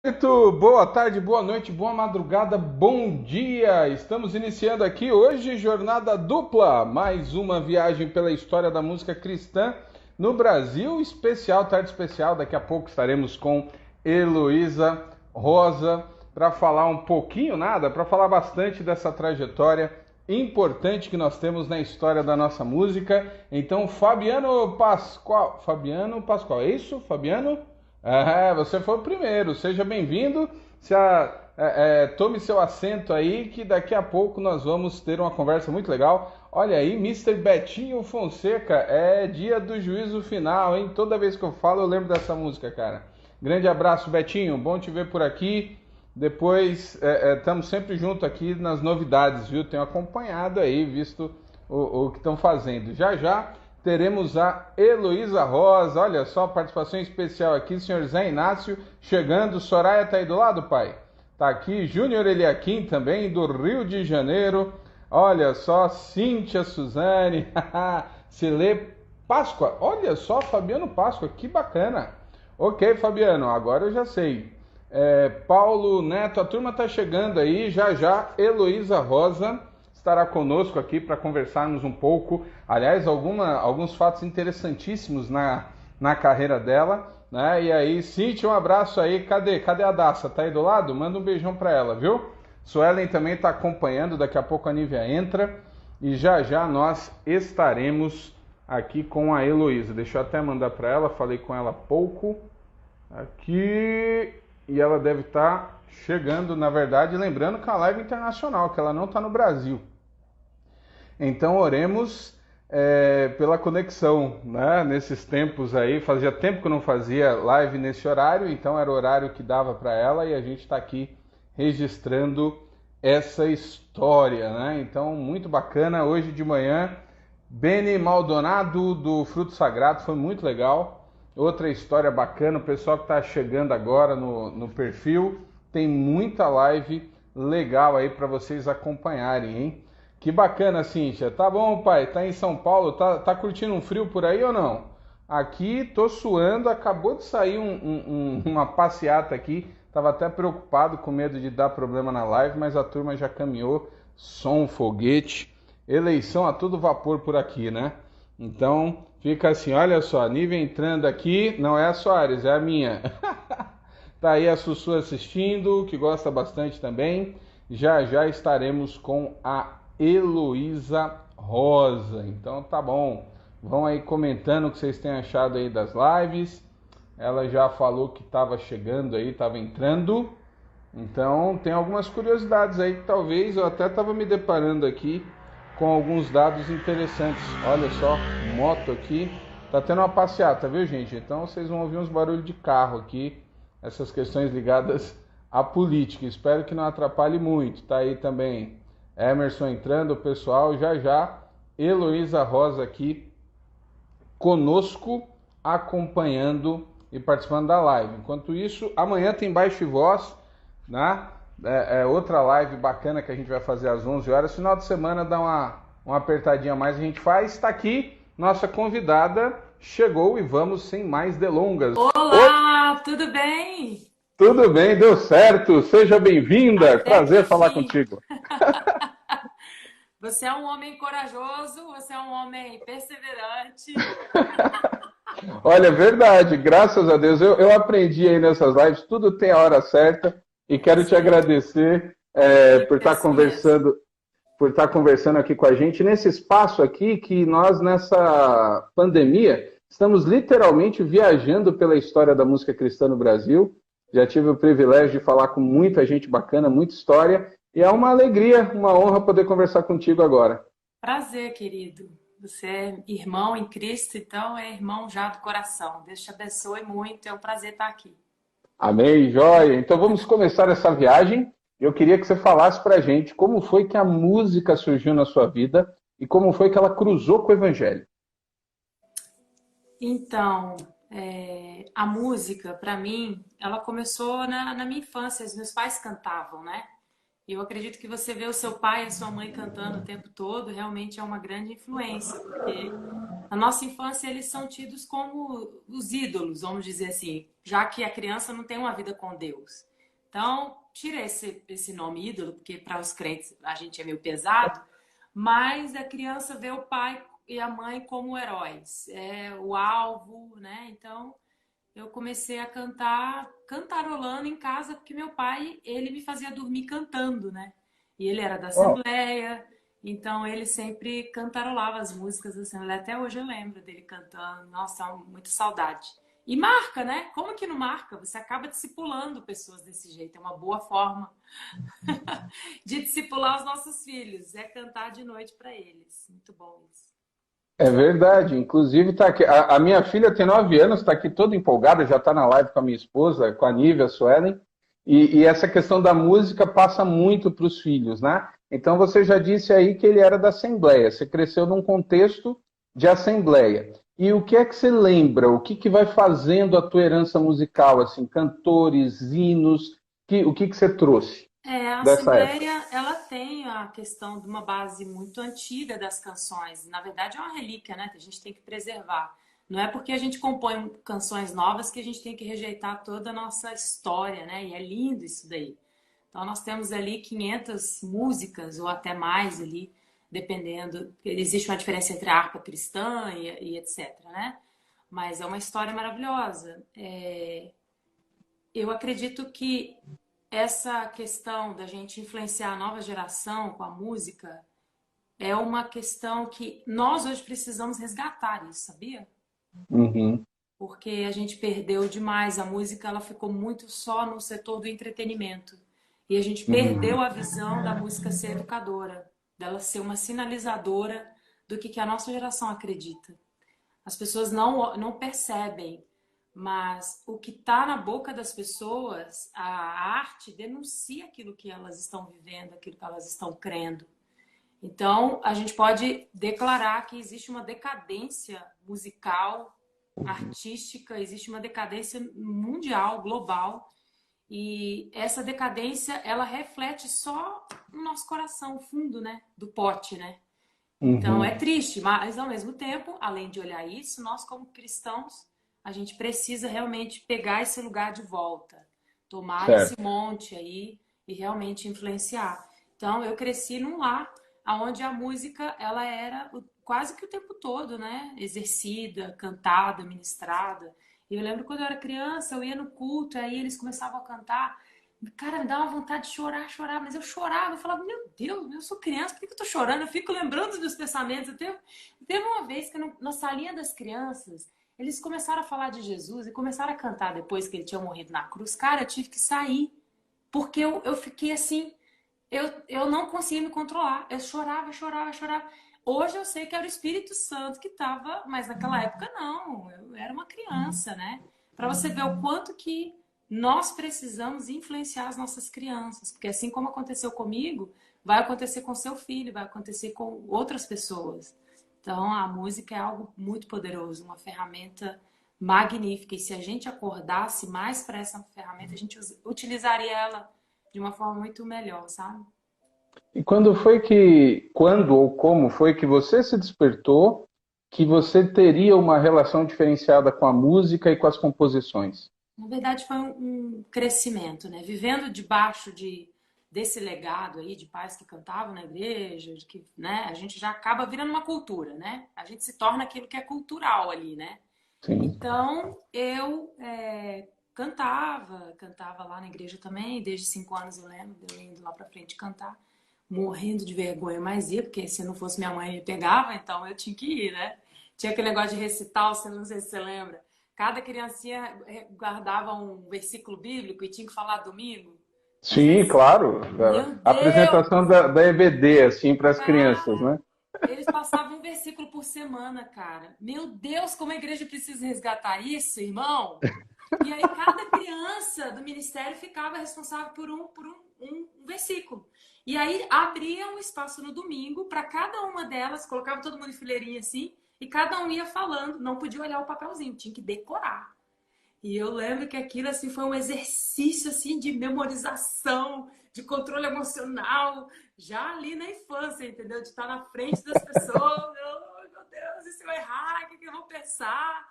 Muito boa tarde, boa noite, boa madrugada, bom dia! Estamos iniciando aqui hoje jornada dupla, mais uma viagem pela história da música cristã no Brasil, especial, tarde especial. Daqui a pouco estaremos com Heloísa Rosa para falar um pouquinho, nada, para falar bastante dessa trajetória importante que nós temos na história da nossa música. Então, Fabiano Pascoal, é isso, Fabiano? Você foi o primeiro. Seja bem-vindo. Tome seu assento aí, que daqui a pouco nós vamos ter uma conversa muito legal. Olha aí, Mister Betinho Fonseca, é dia do juízo final, hein? Toda vez que eu falo, eu lembro dessa música, cara. Grande abraço, Betinho. Bom te ver por aqui. Depois, estamos sempre junto aqui nas novidades, viu? Tenho acompanhado aí, visto o que estão fazendo. Já já teremos a Heloísa Rosa. Olha só, participação especial aqui, senhor Zé Inácio chegando. Soraya tá aí do lado, pai? Tá aqui, Júnior Eliakim também, do Rio de Janeiro. Olha só, Cíntia Suzane, Cile Páscoa. Olha só, Fabiano Páscoa, que bacana. Ok, Fabiano, agora eu já sei. Paulo Neto, a turma tá chegando aí, já já. Heloísa Rosa estará conosco aqui para conversarmos um pouco. Aliás, alguns fatos interessantíssimos na carreira dela. Né? E aí, Cintia, um abraço aí. Cadê a Daça? Tá aí do lado? Manda um beijão para ela, viu? Suelen também está acompanhando. Daqui a pouco a Nívia entra. E já já nós estaremos aqui com a Heloísa. Deixa eu até mandar para ela. Falei com ela há pouco. Aqui. E ela deve estar chegando, na verdade, lembrando que é uma live internacional, que ela não está no Brasil. Então oremos pela conexão, né? Nesses tempos aí, fazia tempo que eu não fazia live nesse horário, então era o horário que dava para ela e a gente está aqui registrando essa história, né? Então muito bacana. Hoje de manhã, Beni Maldonado do Fruto Sagrado, foi muito legal. Outra história bacana, o pessoal que está chegando agora no perfil, tem muita live legal aí para vocês acompanharem, hein? Que bacana, Cíntia. Tá bom, pai? Tá em São Paulo? Tá curtindo um frio por aí ou não? Aqui tô suando, acabou de sair uma passeata aqui. Tava até preocupado, com medo de dar problema na live, mas a turma já caminhou. Som, foguete. Eleição a todo vapor por aqui, né? Então, fica assim, olha só, Nívia entrando aqui, não é a Soares, é a minha. Tá aí a Sussu assistindo, que gosta bastante também. Já já estaremos com a Heloísa Rosa. Então tá bom. Vão aí comentando o que vocês têm achado aí das lives. Ela já falou que estava chegando aí, estava entrando. Então tem algumas curiosidades aí que talvez eu até estava me deparando aqui com alguns dados interessantes. Olha só, moto aqui. Tá tendo uma passeata, viu, gente? Então vocês vão ouvir uns barulhos de carro aqui, essas questões ligadas à política. Espero que não atrapalhe muito. Tá aí também Emerson entrando, o pessoal já já. Heloísa Rosa aqui conosco, acompanhando e participando da live. Enquanto isso, amanhã tem Baixo e Voz, né? Outra live bacana que a gente vai fazer às 11 horas. Final de semana dá uma apertadinha a mais, a gente faz. Está aqui, nossa convidada chegou e vamos sem mais delongas. Oi, Olá, tudo bem? tudo bem? Deu certo? Seja bem-vinda. Até que Prazer falar enfim. contigo. Você é um homem corajoso, você é um homem perseverante. Olha, é verdade, graças a Deus. Eu aprendi aí nessas lives, tudo tem a hora certa e quero te Sim, agradecer por estar isso mesmo. conversando aqui com a gente nesse espaço aqui que nós nessa pandemia estamos literalmente viajando pela história da música cristã no Brasil. Já tive o privilégio de falar com muita gente bacana, muita história e é uma alegria, uma honra poder conversar contigo agora. Prazer, querido. Você é irmão em Cristo, então é irmão já do coração. Deus te abençoe muito, é um prazer estar aqui. Amém, joia. Então vamos começar essa viagem. Eu queria que você falasse para a gente como foi que a música surgiu na sua vida e como foi que ela cruzou com o Evangelho. Então, a música, para mim, ela começou na minha infância. Os meus pais cantavam, né? Eu acredito que você vê o seu pai e a sua mãe cantando o tempo todo, realmente é uma grande influência, porque na nossa infância eles são tidos como os ídolos, vamos dizer assim, já que a criança não tem uma vida com Deus. Então, tira esse nome ídolo, porque para os crentes a gente é meio pesado, mas a criança vê o pai e a mãe como heróis, é o alvo, né? Então, eu comecei a cantar, cantarolando em casa, porque meu pai, ele me fazia dormir cantando, né? E ele era da Ó, Assembleia, então ele sempre cantarolava as músicas da Assembleia. Até hoje eu lembro dele cantando. Nossa, muita saudade. E marca, né? Como que não marca? Você acaba discipulando pessoas desse jeito. É uma boa forma de discipular os nossos filhos. É cantar de noite para eles. Muito bom isso. é verdade. Inclusive, tá aqui, a minha filha tem 9 anos, está aqui toda empolgada, já está na live com a minha esposa, com a Nívia, a Suelen, e essa questão da música passa muito para os filhos, né? Então você já disse aí que ele era da Assembleia, você cresceu num contexto de Assembleia. E o que é que você lembra? O que vai fazendo a tua herança musical, assim, cantores, hinos, o que você trouxe É, a dessa época? Assembleia, ela tem a questão de uma base muito antiga das canções. Na verdade, é uma relíquia, né, que a gente tem que preservar. Não é porque a gente compõe canções novas que a gente tem que rejeitar toda a nossa história, né? E é lindo isso daí. Então, nós temos ali 500 músicas ou até mais ali, dependendo. Existe uma diferença entre a harpa cristã e etc, né? Mas é uma história maravilhosa. Eu acredito que essa questão da gente influenciar a nova geração com a música é uma questão que nós hoje precisamos resgatar isso, sabia? Uhum, Porque a gente perdeu demais. A música ela ficou muito só no setor do entretenimento. E a gente perdeu uhum, a visão da música ser educadora, dela ser uma sinalizadora do que a nossa geração acredita. As pessoas não percebem, mas o que está na boca das pessoas, a arte denuncia aquilo que elas estão vivendo, aquilo que elas estão crendo. Então, a gente pode declarar que existe uma decadência musical, artística, existe uma decadência mundial, global, e essa decadência, ela reflete só no nosso coração, o fundo, né, do pote, né? Então é uhum. triste, mas ao mesmo tempo, além de olhar isso, nós como cristãos, a gente precisa realmente pegar esse lugar de volta, tomar esse Certo. monte aí e realmente influenciar. Então eu cresci num lar onde a música ela era quase que o tempo todo, né, exercida, cantada, ministrada. E eu lembro quando eu era criança, eu ia no culto, aí eles começavam a cantar. Cara, me dá uma vontade de chorar, chorar, mas eu chorava, eu falava, meu Deus, eu sou criança, por que eu tô chorando? Eu fico lembrando dos meus pensamentos. Teve uma vez que na salinha das crianças, eles começaram a falar de Jesus e começaram a cantar depois que ele tinha morrido na cruz. Cara, eu tive que sair, porque eu fiquei assim, eu não conseguia me controlar. Eu chorava, chorava, chorava. Hoje eu sei que era o Espírito Santo que estava, mas naquela época não. Eu era uma criança, né? Para você ver o quanto que nós precisamos influenciar as nossas crianças, porque assim como aconteceu comigo, vai acontecer com seu filho, vai acontecer com outras pessoas. Então, a música é algo muito poderoso, uma ferramenta magnífica. E se a gente acordasse mais para essa ferramenta, a gente utilizaria ela de uma forma muito melhor, sabe? E quando ou como foi que você se despertou que você teria uma relação diferenciada com a música e com as composições? Na verdade, foi um crescimento, né? Vivendo debaixo desse legado aí de pais que cantavam na igreja, de que, né, a gente já acaba virando uma cultura, né? A gente se torna aquilo que é cultural ali, né? Sim. Então, eu cantava lá na igreja também, desde 5 anos eu lembro, de eu indo lá pra frente cantar, morrendo de vergonha, mas ia, porque se não fosse minha mãe me pegava, então eu tinha que ir, né? Tinha aquele negócio de recital, não sei se você lembra. Cada criancinha guardava um versículo bíblico e tinha que falar domingo. Não sei Sim, se... claro. Meu A apresentação Deus! da EBD, assim, para as crianças, Cara, né? eles passavam um versículo por semana, cara. Meu Deus, como a igreja precisa resgatar isso, irmão! E aí cada criança do ministério ficava responsável por um versículo. E aí abria um espaço no domingo para cada uma delas, colocava todo mundo em fileirinha assim, e cada um ia falando, não podia olhar o papelzinho, tinha que decorar. E eu lembro que aquilo assim foi um exercício assim de memorização, de controle emocional, já ali na infância, entendeu? De estar na frente das pessoas, meu Deus, e se eu errar, o que eu vou pensar?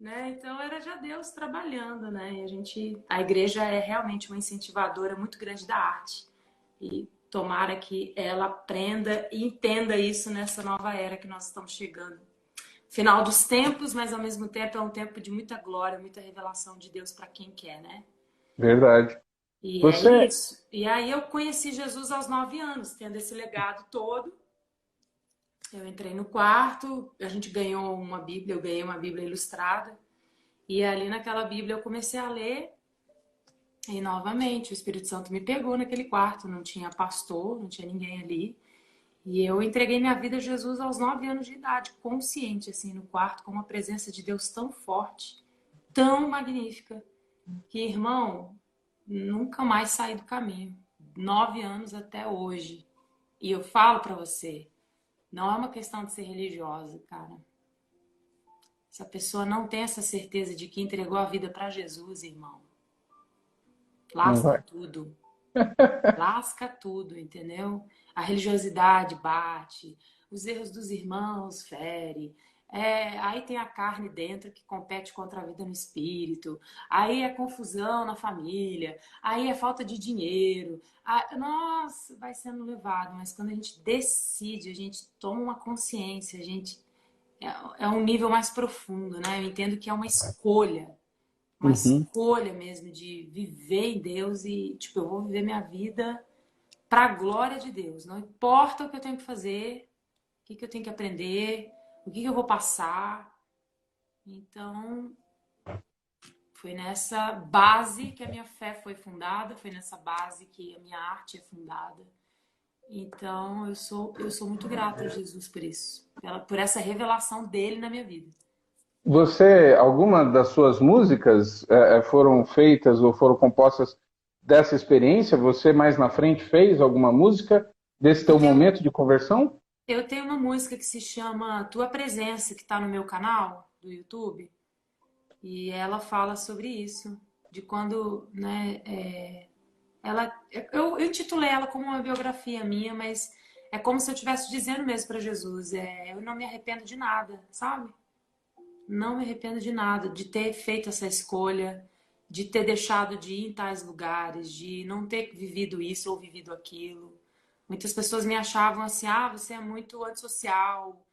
Né? Então era já Deus trabalhando, né? E a igreja é realmente uma incentivadora muito grande da arte. E tomara que ela aprenda e entenda isso nessa nova era que nós estamos chegando. Final dos tempos, mas ao mesmo tempo é um tempo de muita glória, muita revelação de Deus para quem quer, né? Verdade. E é Você, isso. E aí eu conheci Jesus aos 9 anos, tendo esse legado todo. Eu entrei no quarto, a gente ganhou uma Bíblia, eu ganhei uma Bíblia ilustrada. E ali naquela Bíblia eu comecei a ler. E novamente o Espírito Santo me pegou naquele quarto, não tinha pastor, não tinha ninguém ali. E eu entreguei minha vida a Jesus aos 9 anos de idade, consciente, assim, no quarto, com uma presença de Deus tão forte, tão magnífica, que, irmão, nunca mais saí do caminho. 9 anos até hoje. E eu falo pra você, não é uma questão de ser religiosa, cara. Se a pessoa não tem essa certeza de que entregou a vida pra Jesus, irmão, não lasca vai. tudo. Lasca tudo, entendeu? A religiosidade bate, os erros dos irmãos fere. Aí tem a carne dentro que compete contra a vida no espírito. Aí é confusão na família. Aí é falta de dinheiro. Nossa, vai sendo levado. Mas quando a gente decide, a gente toma uma consciência, a gente é um nível mais profundo, né? Eu entendo que é uma Uhum. escolha mesmo de viver em Deus e, tipo, eu vou viver minha vida para a glória de Deus. Não importa o que eu tenho que fazer, o que eu tenho que aprender, o que eu vou passar. Então, foi nessa base que a minha fé foi fundada, foi nessa base que a minha arte é fundada. Então, eu sou muito grata a Jesus por isso, por essa revelação dele na minha vida. Alguma das suas músicas foram feitas ou foram compostas dessa experiência? Você mais na frente fez alguma música desse Eu teu tenho, momento de conversão? eu tenho uma música que se chama Tua Presença, que está no meu canal do YouTube. E ela fala sobre isso, de quando, né, ela, eu intitulei ela como uma biografia minha, mas é como se eu estivesse dizendo mesmo para Jesus, eu não me arrependo de nada, sabe? Não me arrependo de nada, de ter feito essa escolha, de ter deixado de ir em tais lugares, de não ter vivido isso ou vivido aquilo. Muitas pessoas me achavam assim, você é muito antissocial,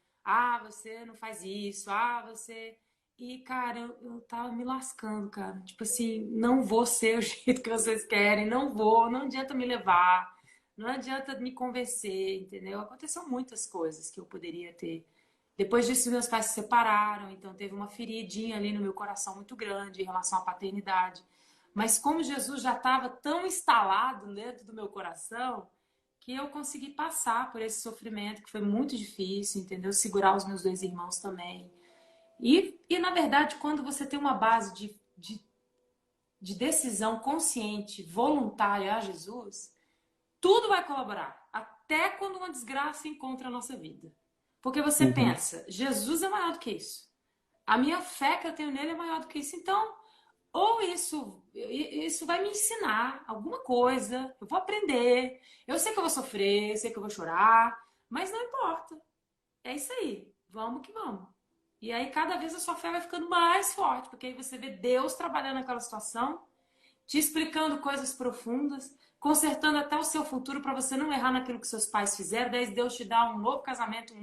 você não faz isso, você... E, cara, eu tava me lascando, cara. Tipo assim, não vou ser o jeito que vocês querem, não vou, não adianta me levar, não adianta me convencer, entendeu? Aconteceu muitas coisas que eu poderia ter. Depois disso, meus pais se separaram, então teve uma feridinha ali no meu coração muito grande em relação à paternidade. Mas como Jesus já estava tão instalado dentro do meu coração, que eu consegui passar por esse sofrimento, que foi muito difícil, entendeu? Segurar os meus dois irmãos também. Na verdade, quando você tem uma base de decisão consciente, voluntária a Jesus, tudo vai colaborar. Até quando uma desgraça encontra a nossa vida. Porque você Uhum. pensa, Jesus é maior do que isso. A minha fé que eu tenho nele é maior do que isso. Então, ou isso vai me ensinar alguma coisa, eu vou aprender, eu sei que eu vou sofrer, eu sei que eu vou chorar, mas não importa. É isso aí, vamos que vamos. E aí cada vez a sua fé vai ficando mais forte, porque aí você vê Deus trabalhando naquela situação, te explicando coisas profundas, consertando até o seu futuro para você não errar naquilo que seus pais fizeram. Daí Deus te dá um novo casamento, um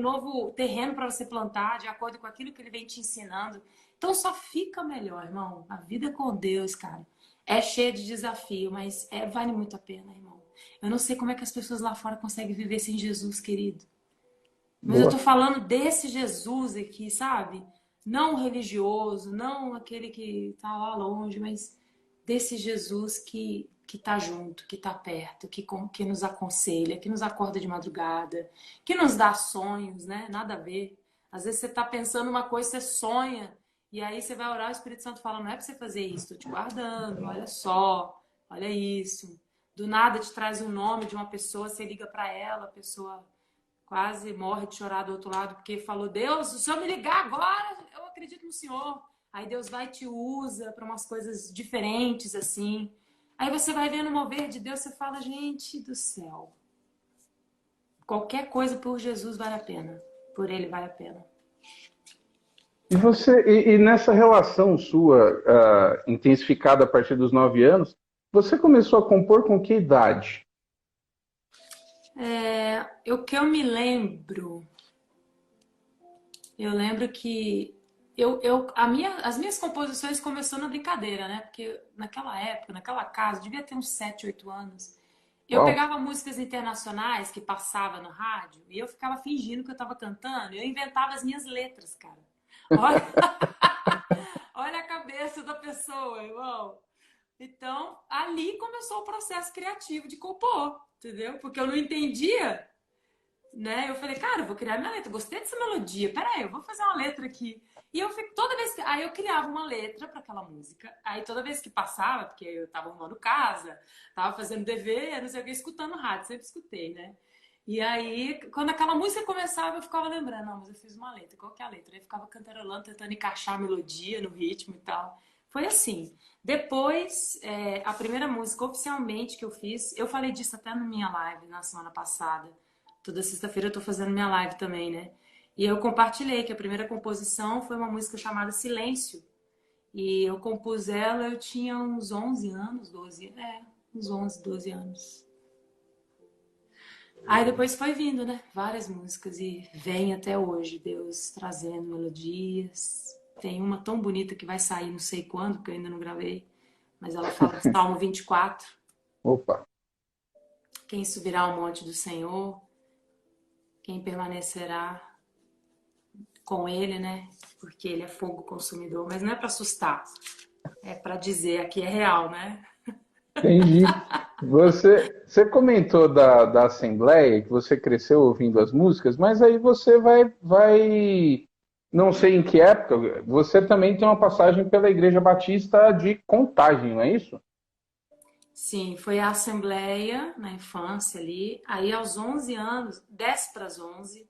novo terreno para você plantar, de acordo com aquilo que Ele vem te ensinando. Então só fica melhor, irmão. A vida com Deus, cara, é cheia de desafio, mas vale muito a pena, irmão. Eu não sei como é que as pessoas lá fora conseguem viver sem Jesus, querido. Mas eu tô Boa. falando desse Jesus aqui, sabe? Não religioso, não aquele que tá lá longe, mas desse Jesus que tá junto, que tá perto, que nos aconselha, que nos acorda de madrugada, que nos dá sonhos, né? Nada a ver. Às vezes você tá pensando uma coisa, você sonha, e aí você vai orar, o Espírito Santo fala, não é pra você fazer isso, tô te guardando, olha só, olha isso. Do nada te traz um nome de uma pessoa, você liga pra ela, a pessoa quase morre de chorar do outro lado, porque falou, Deus, se o senhor me ligar agora, eu acredito no senhor. Aí Deus vai e te usa para umas coisas diferentes, assim. Aí você vai vendo o mover de Deus, você fala, gente do céu, qualquer coisa por Jesus vale a pena. Por ele vale a pena. E nessa relação sua, intensificada a partir dos 9 anos, você começou a compor com que idade? O que eu me lembro, eu lembro que as minhas composições começou na brincadeira, né? Porque naquela época, naquela casa, devia ter uns 7, 8 anos. Eu Uau! pegava músicas internacionais que passava no rádio e eu ficava fingindo que eu estava cantando. Eu inventava as minhas letras, cara. Olha, olha a cabeça da pessoa, irmão. Então, ali começou o processo criativo de compor, entendeu? Porque eu não entendia, né? Eu falei, cara, eu vou criar minha letra. Gostei dessa melodia. Peraí, eu vou fazer uma letra aqui. E eu fico toda vez que. Aí eu criava uma letra para aquela música. Aí toda vez que passava, porque eu tava arrumando casa, tava fazendo dever, não sei o que, escutando rádio, sempre escutei, né? E aí, quando aquela música começava, eu ficava lembrando, não, mas eu fiz uma letra, qual que é a letra? Aí eu ficava cantarolando, tentando encaixar a melodia no ritmo e tal. Foi assim. Depois, a primeira música oficialmente que eu fiz, eu falei disso até na minha live na semana passada. Toda sexta-feira eu tô fazendo minha live também, né? E eu compartilhei que a primeira composição foi uma música chamada Silêncio. E eu compus ela, eu tinha uns 11 anos, 12, uns 11, 12 anos. Aí depois foi vindo, né? Várias músicas e vem até hoje, Deus trazendo melodias. Tem uma tão bonita que vai sair não sei quando, porque eu ainda não gravei, mas ela fala de Salmo 24. Opa! Quem subirá ao monte do Senhor, quem permanecerá com ele, né? Porque ele é fogo consumidor. Mas não é para assustar, é para dizer aqui é real, né? Entendi. Você comentou da Assembleia, que você cresceu ouvindo as músicas, mas aí você não sei em que época, você também tem uma passagem pela Igreja Batista de Contagem, não é isso? Sim, foi a Assembleia na infância ali. Aí aos 11 anos, 10 para as 11,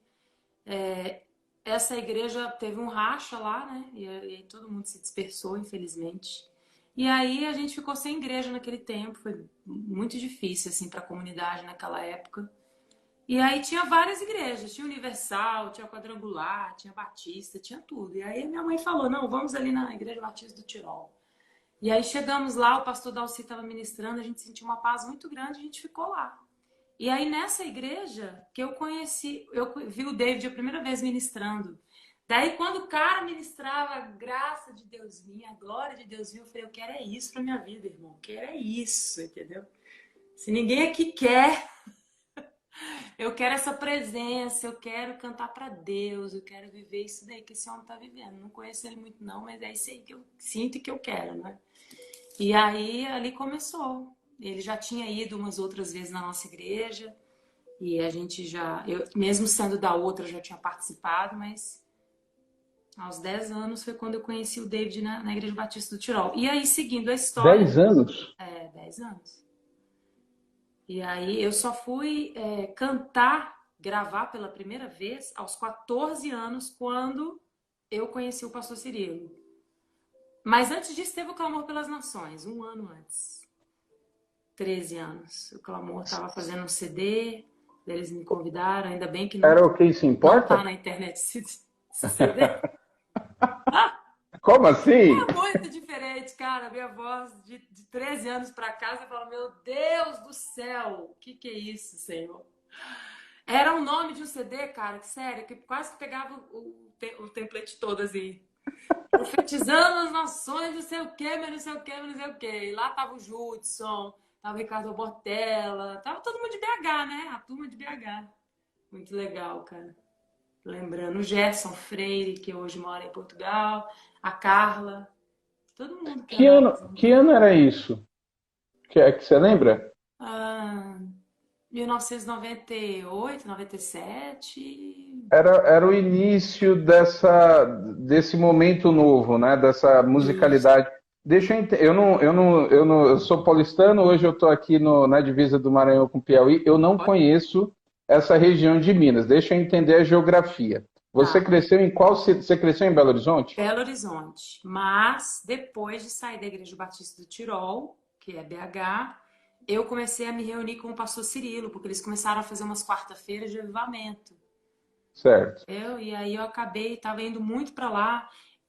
essa igreja teve um racha lá, né? E aí todo mundo se dispersou, infelizmente. E aí a gente ficou sem igreja naquele tempo, foi muito difícil assim para a comunidade naquela época. E aí tinha várias igrejas, tinha Universal, tinha Quadrangular, tinha Batista, tinha tudo. E aí minha mãe falou: "Não, vamos ali na Igreja Batista do Tirol". E aí chegamos lá, o pastor Dalci estava ministrando, a gente sentiu uma paz muito grande, a gente ficou lá. E aí nessa igreja que eu conheci, eu vi o David a primeira vez ministrando. Daí quando o cara ministrava, a graça de Deus vinha, a glória de Deus vinha, eu falei, eu quero é isso pra minha vida, irmão. Eu quero é isso, entendeu? Se ninguém aqui quer, eu quero essa presença, eu quero cantar pra Deus, eu quero viver isso daí que esse homem tá vivendo. Não conheço ele muito não, mas é isso aí que eu sinto e que eu quero, né? E aí ali começou. Ele já tinha ido umas outras vezes na nossa igreja. E a gente eu mesmo sendo da outra, já tinha participado, mas aos 10 anos foi quando eu conheci o David na Igreja Batista do Tirol. E aí, seguindo a história... 10 anos? 10 anos. E aí eu só fui cantar, gravar pela primeira vez aos 14 anos, quando eu conheci o pastor Cirilo. Mas antes disso teve o Clamor pelas Nações, um ano antes. 13 anos. O Clamor estava fazendo um CD... Eles me convidaram, ainda bem que Era o Quem Se não tá Importa? na internet esse CD. Como assim? É muito diferente, cara. Minha voz de 13 anos pra cá, você fala, meu Deus do céu, o que é isso, Senhor? Era o nome de um CD, cara, que sério, que quase que pegava o template todo assim. Profetizando as nações, não sei o que, mas não sei o que, mas não sei o que. E lá tava o Judson, tava o Ricardo Bortella, tava todo mundo de BH, né? A turma de BH. Muito legal, cara. Lembrando o Gerson Freire, que hoje mora em Portugal, a Carla, todo mundo que andava Que junto. ano era isso? Que você lembra? Ah, 1998, 97. Era o início desse momento novo, né? Dessa Isso. musicalidade. Deixa eu entender. Eu sou paulistano, hoje eu estou aqui na divisa do Maranhão com Piauí. Eu não conheço essa região de Minas. Deixa eu entender a geografia. Você Tá. cresceu em qual Você cresceu em Belo Horizonte? Belo Horizonte. Mas depois de sair da Igreja Batista do Tirol, que é BH, eu comecei a me reunir com o pastor Cirilo, porque eles começaram a fazer umas quarta-feiras de avivamento. Certo. E aí eu acabei, estava indo muito para lá.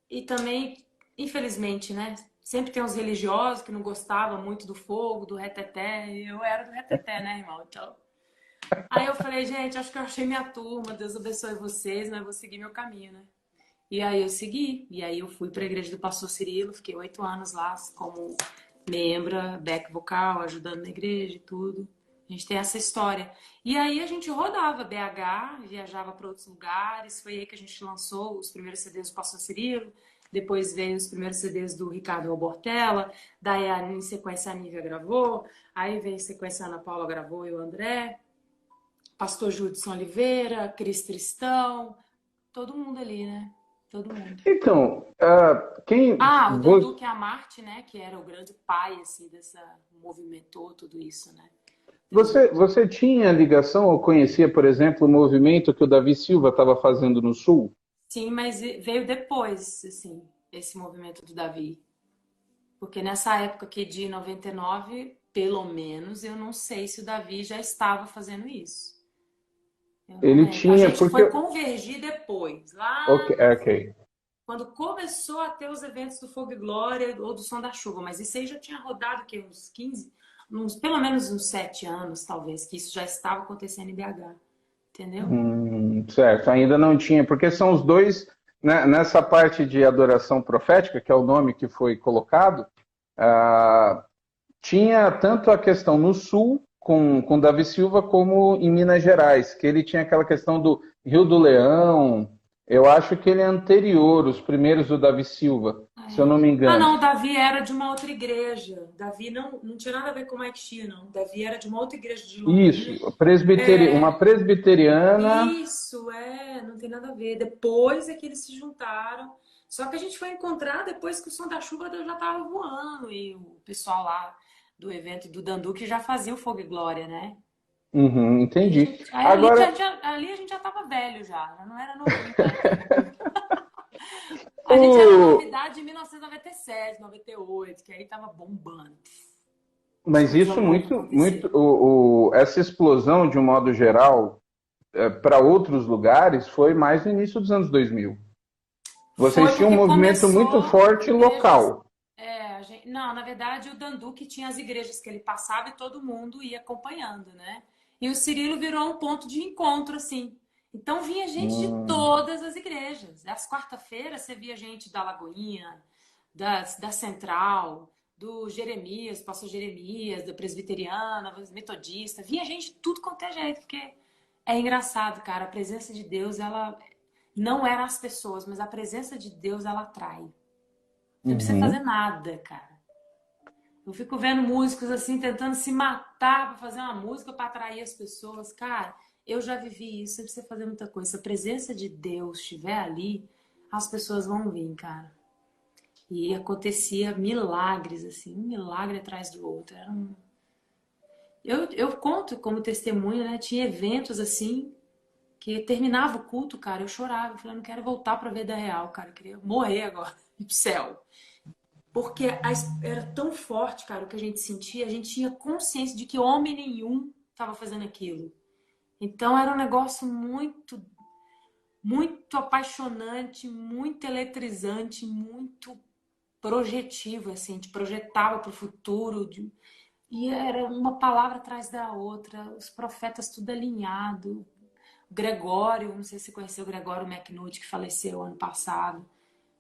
E também, infelizmente, né? Sempre tem uns religiosos que não gostavam muito do fogo, do reteté. E eu era do reteté, né, irmão? Então, aí eu falei, gente, acho que eu achei minha turma. Deus abençoe vocês, mas eu vou seguir meu caminho, né? E aí eu segui. E aí eu fui para a igreja do pastor Cirilo. Fiquei 8 anos lá como membra, back vocal, ajudando na igreja e tudo. A gente tem essa história. E aí a gente rodava BH, viajava para outros lugares. Foi aí que a gente lançou os primeiros CDs do Pastor Cirilo. Depois veio os primeiros CDs do Ricardo Albortella. Daí, em sequência, a Nívia gravou. Aí veio em sequência, a Ana Paula gravou e o André. Pastor Judson Oliveira, Cris Tristão. Todo mundo ali, né? Todo mundo. Então, quem Ah, o Danduque Amarte, né? Que era o grande pai, assim, dessa... movimentou tudo isso, né? você tinha ligação ou conhecia, por exemplo, o movimento que o Davi Silva estava fazendo no Sul? Sim, mas veio depois, assim, esse movimento do Davi. Porque nessa época aqui de 99, pelo menos, eu não sei se o Davi já estava fazendo isso. Eu não Ele lembro. A tinha, gente porque. foi convergir depois, Ok, lá na ok. quando começou a ter os eventos do Fogo e Glória ou do Som da Chuva, mas isso aí já tinha rodado que uns 15, pelo menos uns 7 anos, talvez, que isso já estava acontecendo em BH, entendeu? Certo, ainda não tinha, porque são os dois, né, nessa parte de adoração profética, que é o nome que foi colocado, ah, tinha tanto a questão no Sul com Davi Silva como em Minas Gerais, que ele tinha aquela questão do Rio do Leão. Eu acho que ele é anterior, os primeiros do Davi Silva, se eu É. não me Ah, engano. não, Davi era de uma outra igreja. Davi não tinha nada a ver com o Mike Shea, não. Davi era de uma outra igreja de Londrina. Isso, uma É, presbiteriana. isso, não tem nada a ver. Depois é que eles se juntaram. Só que a gente foi encontrar depois que o Som da Chuva já estava voando e o pessoal lá do evento do Danduque já fazia o Fogo e Glória, né? Uhum, Aí, a entendi. gente, aí Agora, ali a gente já tava velho já não era novinho mais. A gente era o... novidade em 1997, 98, que aí tava bombando. As mas coisas isso loucas muito, aconteceram. essa explosão de um modo geral para outros lugares foi mais no início dos anos 2000. Foi Vocês tinham um porque movimento muito começou forte igrejas. local. Não, na verdade, o Danduque tinha as igrejas que ele passava e todo mundo ia acompanhando, né? E o Cirilo virou um ponto de encontro, assim. Então vinha gente de Hum, todas as igrejas. Às quarta-feiras você via gente da Lagoinha, da Central, do Jeremias, pastor Jeremias, da Presbiteriana, Metodista. Vinha gente de tudo quanto é jeito, porque é engraçado, cara. A presença de Deus, ela não era as pessoas, mas a presença de Deus, ela atrai. Você não precisa fazer uhum. nada, cara. Eu fico vendo músicos assim, tentando se matar pra fazer uma música pra atrair as pessoas. Cara, eu já vivi isso, você precisa fazer muita coisa. Se a presença de Deus estiver ali, as pessoas vão vir, cara. E acontecia milagres, assim, um milagre atrás do outro. Eu conto como testemunha, né? Tinha eventos assim, que terminava o culto, cara, eu chorava. Eu falei, eu não quero voltar pra vida real, cara. Eu queria morrer agora, no céu. Porque era tão forte, cara, o que a gente sentia, a gente tinha consciência de que homem nenhum estava fazendo aquilo. Então era um negócio muito, muito apaixonante, muito eletrizante, muito projetivo, assim, a gente projetava para o futuro. E era uma palavra atrás da outra, os profetas tudo alinhado. Gregório, não sei se você conheceu o Gregório McNulty, que faleceu ano passado.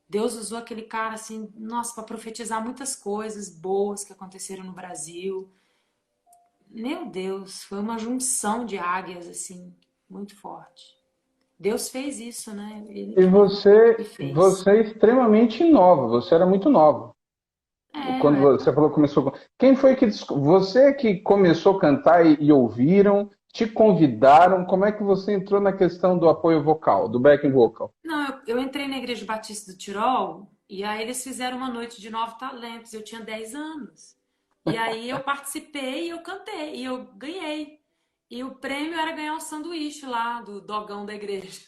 Deus usou aquele cara assim, nossa, para profetizar muitas coisas boas que aconteceram no Brasil. Meu Deus, foi uma junção de águias assim, muito forte. Deus fez isso, né? Ele E que você fez. é extremamente nova, você era muito nova. É, eu Quando era. você falou que começou. Quem foi que. Você que começou a cantar e ouviram, te convidaram? Como é que você entrou na questão do apoio vocal, do backing vocal? Não, eu entrei na Igreja Batista do Tirol e aí eles fizeram uma noite de 9 talentos. Eu tinha 10 anos. E aí eu participei e eu cantei e eu ganhei. E o prêmio era ganhar um sanduíche lá do dogão da igreja.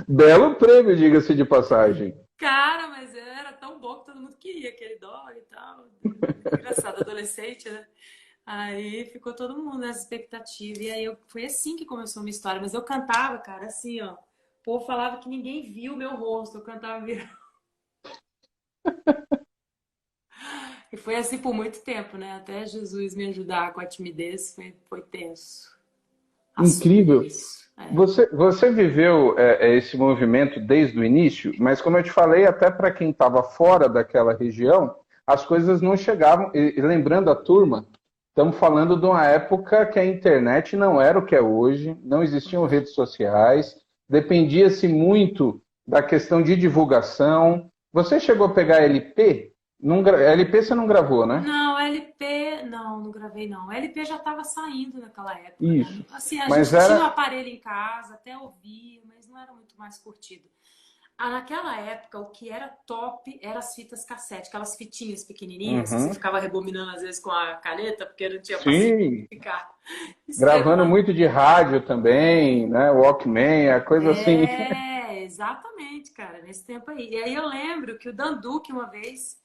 Belo prêmio, diga-se de passagem. Cara, mas era tão bom que todo mundo queria aquele dólar e tal. Engraçado, adolescente, né? Aí ficou todo mundo nessa expectativa. E aí foi assim que começou a minha história. Mas eu cantava, cara, assim, ó. O povo falava que ninguém viu o meu rosto. Eu cantava. E foi assim por muito tempo, né? Até Jesus me ajudar com a timidez foi tenso. Assumir Incrível. isso. É. Você viveu esse movimento desde o início, mas como eu te falei, até para quem estava fora daquela região, as coisas não chegavam. E lembrando a turma, estamos falando de uma época que a internet não era o que é hoje, não existiam redes sociais, dependia-se muito da questão de divulgação. Você chegou a pegar LP? LP você não gravou, né? Não, LP, não gravei não. LP já estava saindo naquela época, Isso. né? Assim, a Mas gente tinha um era. aparelho em casa, até ouvia, mas não era muito mais curtido. Ah, naquela época, o que era top eram as fitas cassete, aquelas fitinhas pequenininhas que você Uhum. ficava rebobinando às vezes com a caneta, porque não tinha paciência Sim, de ficar gravando escrevendo. muito de rádio também, né? Walkman, a coisa assim. Exatamente, cara, nesse tempo aí. E aí eu lembro que o Danduque uma vez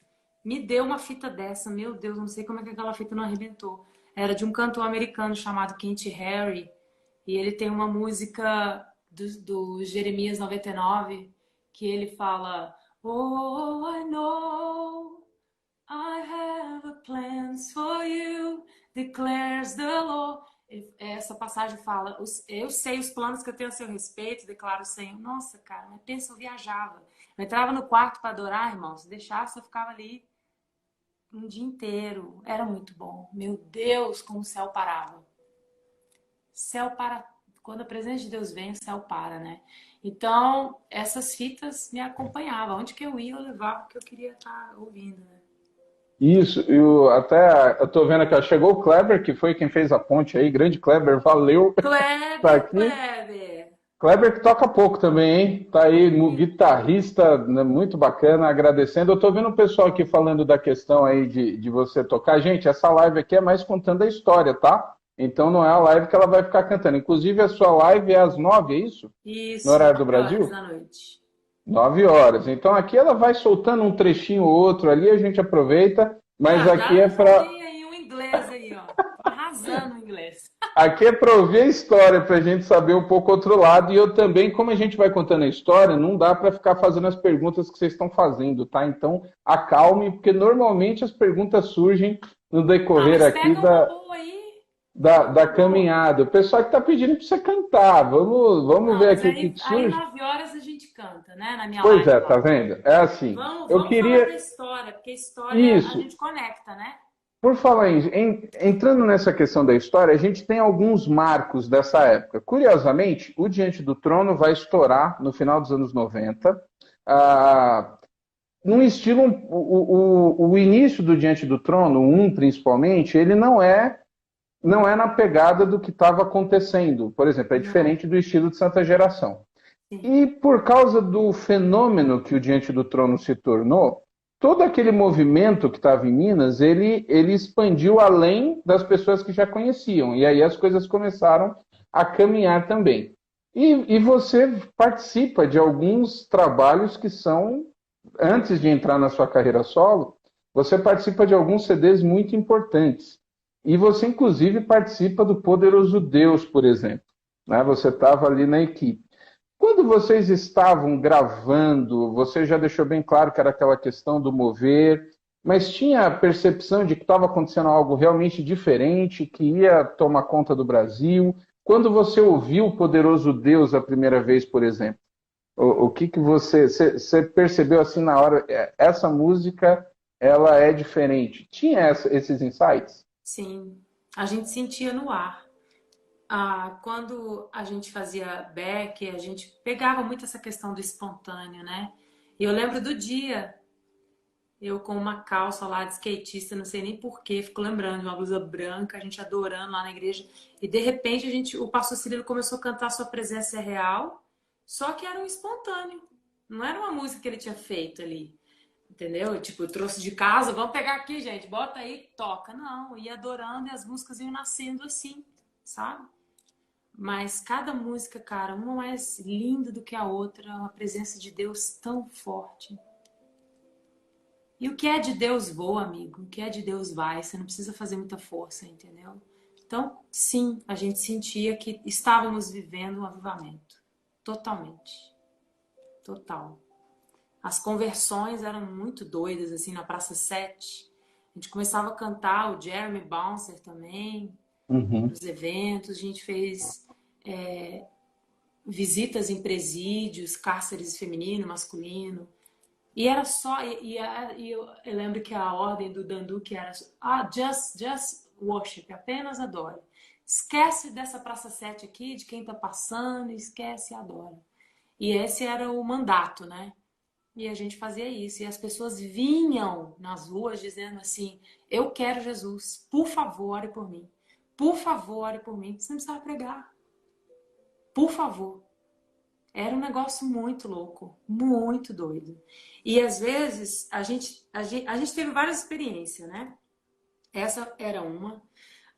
me deu uma fita dessa. Meu Deus, não sei como é que aquela fita não arrebentou. Era de um cantor americano chamado Kent Harry. E ele tem uma música do Jeremias 99 que ele fala: Oh, I know I have a plans for you, declares the Lord. Essa passagem fala: eu sei os planos que eu tenho a seu respeito, declaro o Senhor. Nossa, cara, mas pensa, eu viajava. Eu entrava no quarto para adorar, irmão. Se deixasse, eu ficava ali um dia inteiro. Era muito bom. Meu Deus, como o céu parava. Céu para. Quando a presença de Deus vem, o céu para, né? Então, essas fitas me acompanhavam. Onde que eu ia, eu levava o que eu queria estar ouvindo, né? Isso, até eu tô vendo que ó, chegou o Kleber, que foi quem fez a ponte aí, grande Kleber, valeu, tá Kleber, aqui. Kleber! Kleber que toca pouco também, hein? Tá aí, guitarrista, né, muito bacana, agradecendo. Eu tô vendo o pessoal aqui falando da questão aí de você tocar. Gente, essa live aqui é mais contando a história, tá? Então não é a live que ela vai ficar cantando. Inclusive a sua live é às 9, é isso? No Isso, horário do 9 horas Brasil? da noite. 9 horas. Então aqui ela vai soltando um trechinho ou outro ali, a gente aproveita, mas Já, aqui é já para dei aí um inglês aí, ó. Tô arrasando o inglês. aqui é para ouvir a história, para a gente saber um pouco outro lado. E eu também, como a gente vai contando a história, não dá para ficar fazendo as perguntas que vocês estão fazendo, tá? Então acalme, porque normalmente as perguntas surgem no Ah, decorrer mas aqui pega uma boa aí. Pega da uma boa. caminhada. O pessoal que está pedindo para você cantar, vamos Não, ver mas aqui o que aí surge. 9 horas a gente canta, né? Na minha Pois live é, tá lá. vendo? É assim. Eu Vamos falar da queria história, porque a história a isso. gente conecta, né? Por falar entrando nessa questão da história, a gente tem alguns marcos dessa época. Curiosamente, o Diante do Trono vai estourar no final dos anos 90, ah, num estilo, o início do Diante do Trono, um principalmente, ele não é na pegada do que estava acontecendo. Por exemplo, é Não, diferente do estilo de Santa Geração. sim. E por causa do fenômeno que o Diante do Trono se tornou, todo aquele movimento que estava em Minas, ele expandiu além das pessoas que já conheciam. E aí as coisas começaram a caminhar também. E você participa de alguns trabalhos que são, antes de entrar na sua carreira solo, você participa de alguns CDs muito importantes. E você, inclusive, participa do Poderoso Deus, por exemplo. Né? Você estava ali na equipe. Quando vocês estavam gravando, você já deixou bem claro que era aquela questão do mover, mas tinha a percepção de que estava acontecendo algo realmente diferente, que ia tomar conta do Brasil. Quando você ouviu o Poderoso Deus a primeira vez, por exemplo, o que você percebeu assim na hora? Essa música, ela é diferente. Tinha esses insights? Sim. A gente sentia no ar. Ah, quando a gente fazia back, a gente pegava muito essa questão do espontâneo, né? E eu lembro do dia, eu com uma calça lá de skatista, não sei nem porquê, fico lembrando de uma blusa branca, a gente adorando lá na igreja, e de repente o pastor Cirilo começou a cantar Sua Presença é Real, só que era um espontâneo, não era uma música que ele tinha feito ali, entendeu? Tipo, eu trouxe de casa, vamos pegar aqui, gente, bota aí, toca. Não, ia adorando e as músicas iam nascendo assim, sabe? Mas cada música, cara, uma mais linda do que a outra, uma presença de Deus tão forte. E o que é de Deus voa, amigo. O que é de Deus vai. Você não precisa fazer muita força, entendeu? Então, sim, a gente sentia que estávamos vivendo um avivamento. Totalmente. Total. As conversões eram muito doidas, assim, na Praça 7. A gente começava a cantar o Jeremy Bouncer também, Uhum. nos eventos. A gente fez visitas em presídios, cárceres feminino, masculino. E era só. Eu lembro que a ordem do Danduque era just worship, apenas adore. Esquece dessa Praça 7 aqui, de quem tá passando, esquece e adora. E esse era o mandato, né? E a gente fazia isso. E as pessoas vinham nas ruas dizendo assim: eu quero Jesus, por favor, ore por mim. Por favor, ore por mim. Você não precisava pregar. Por favor. Era um negócio muito louco, muito doido. E às vezes a gente teve várias experiências, né? Essa era uma.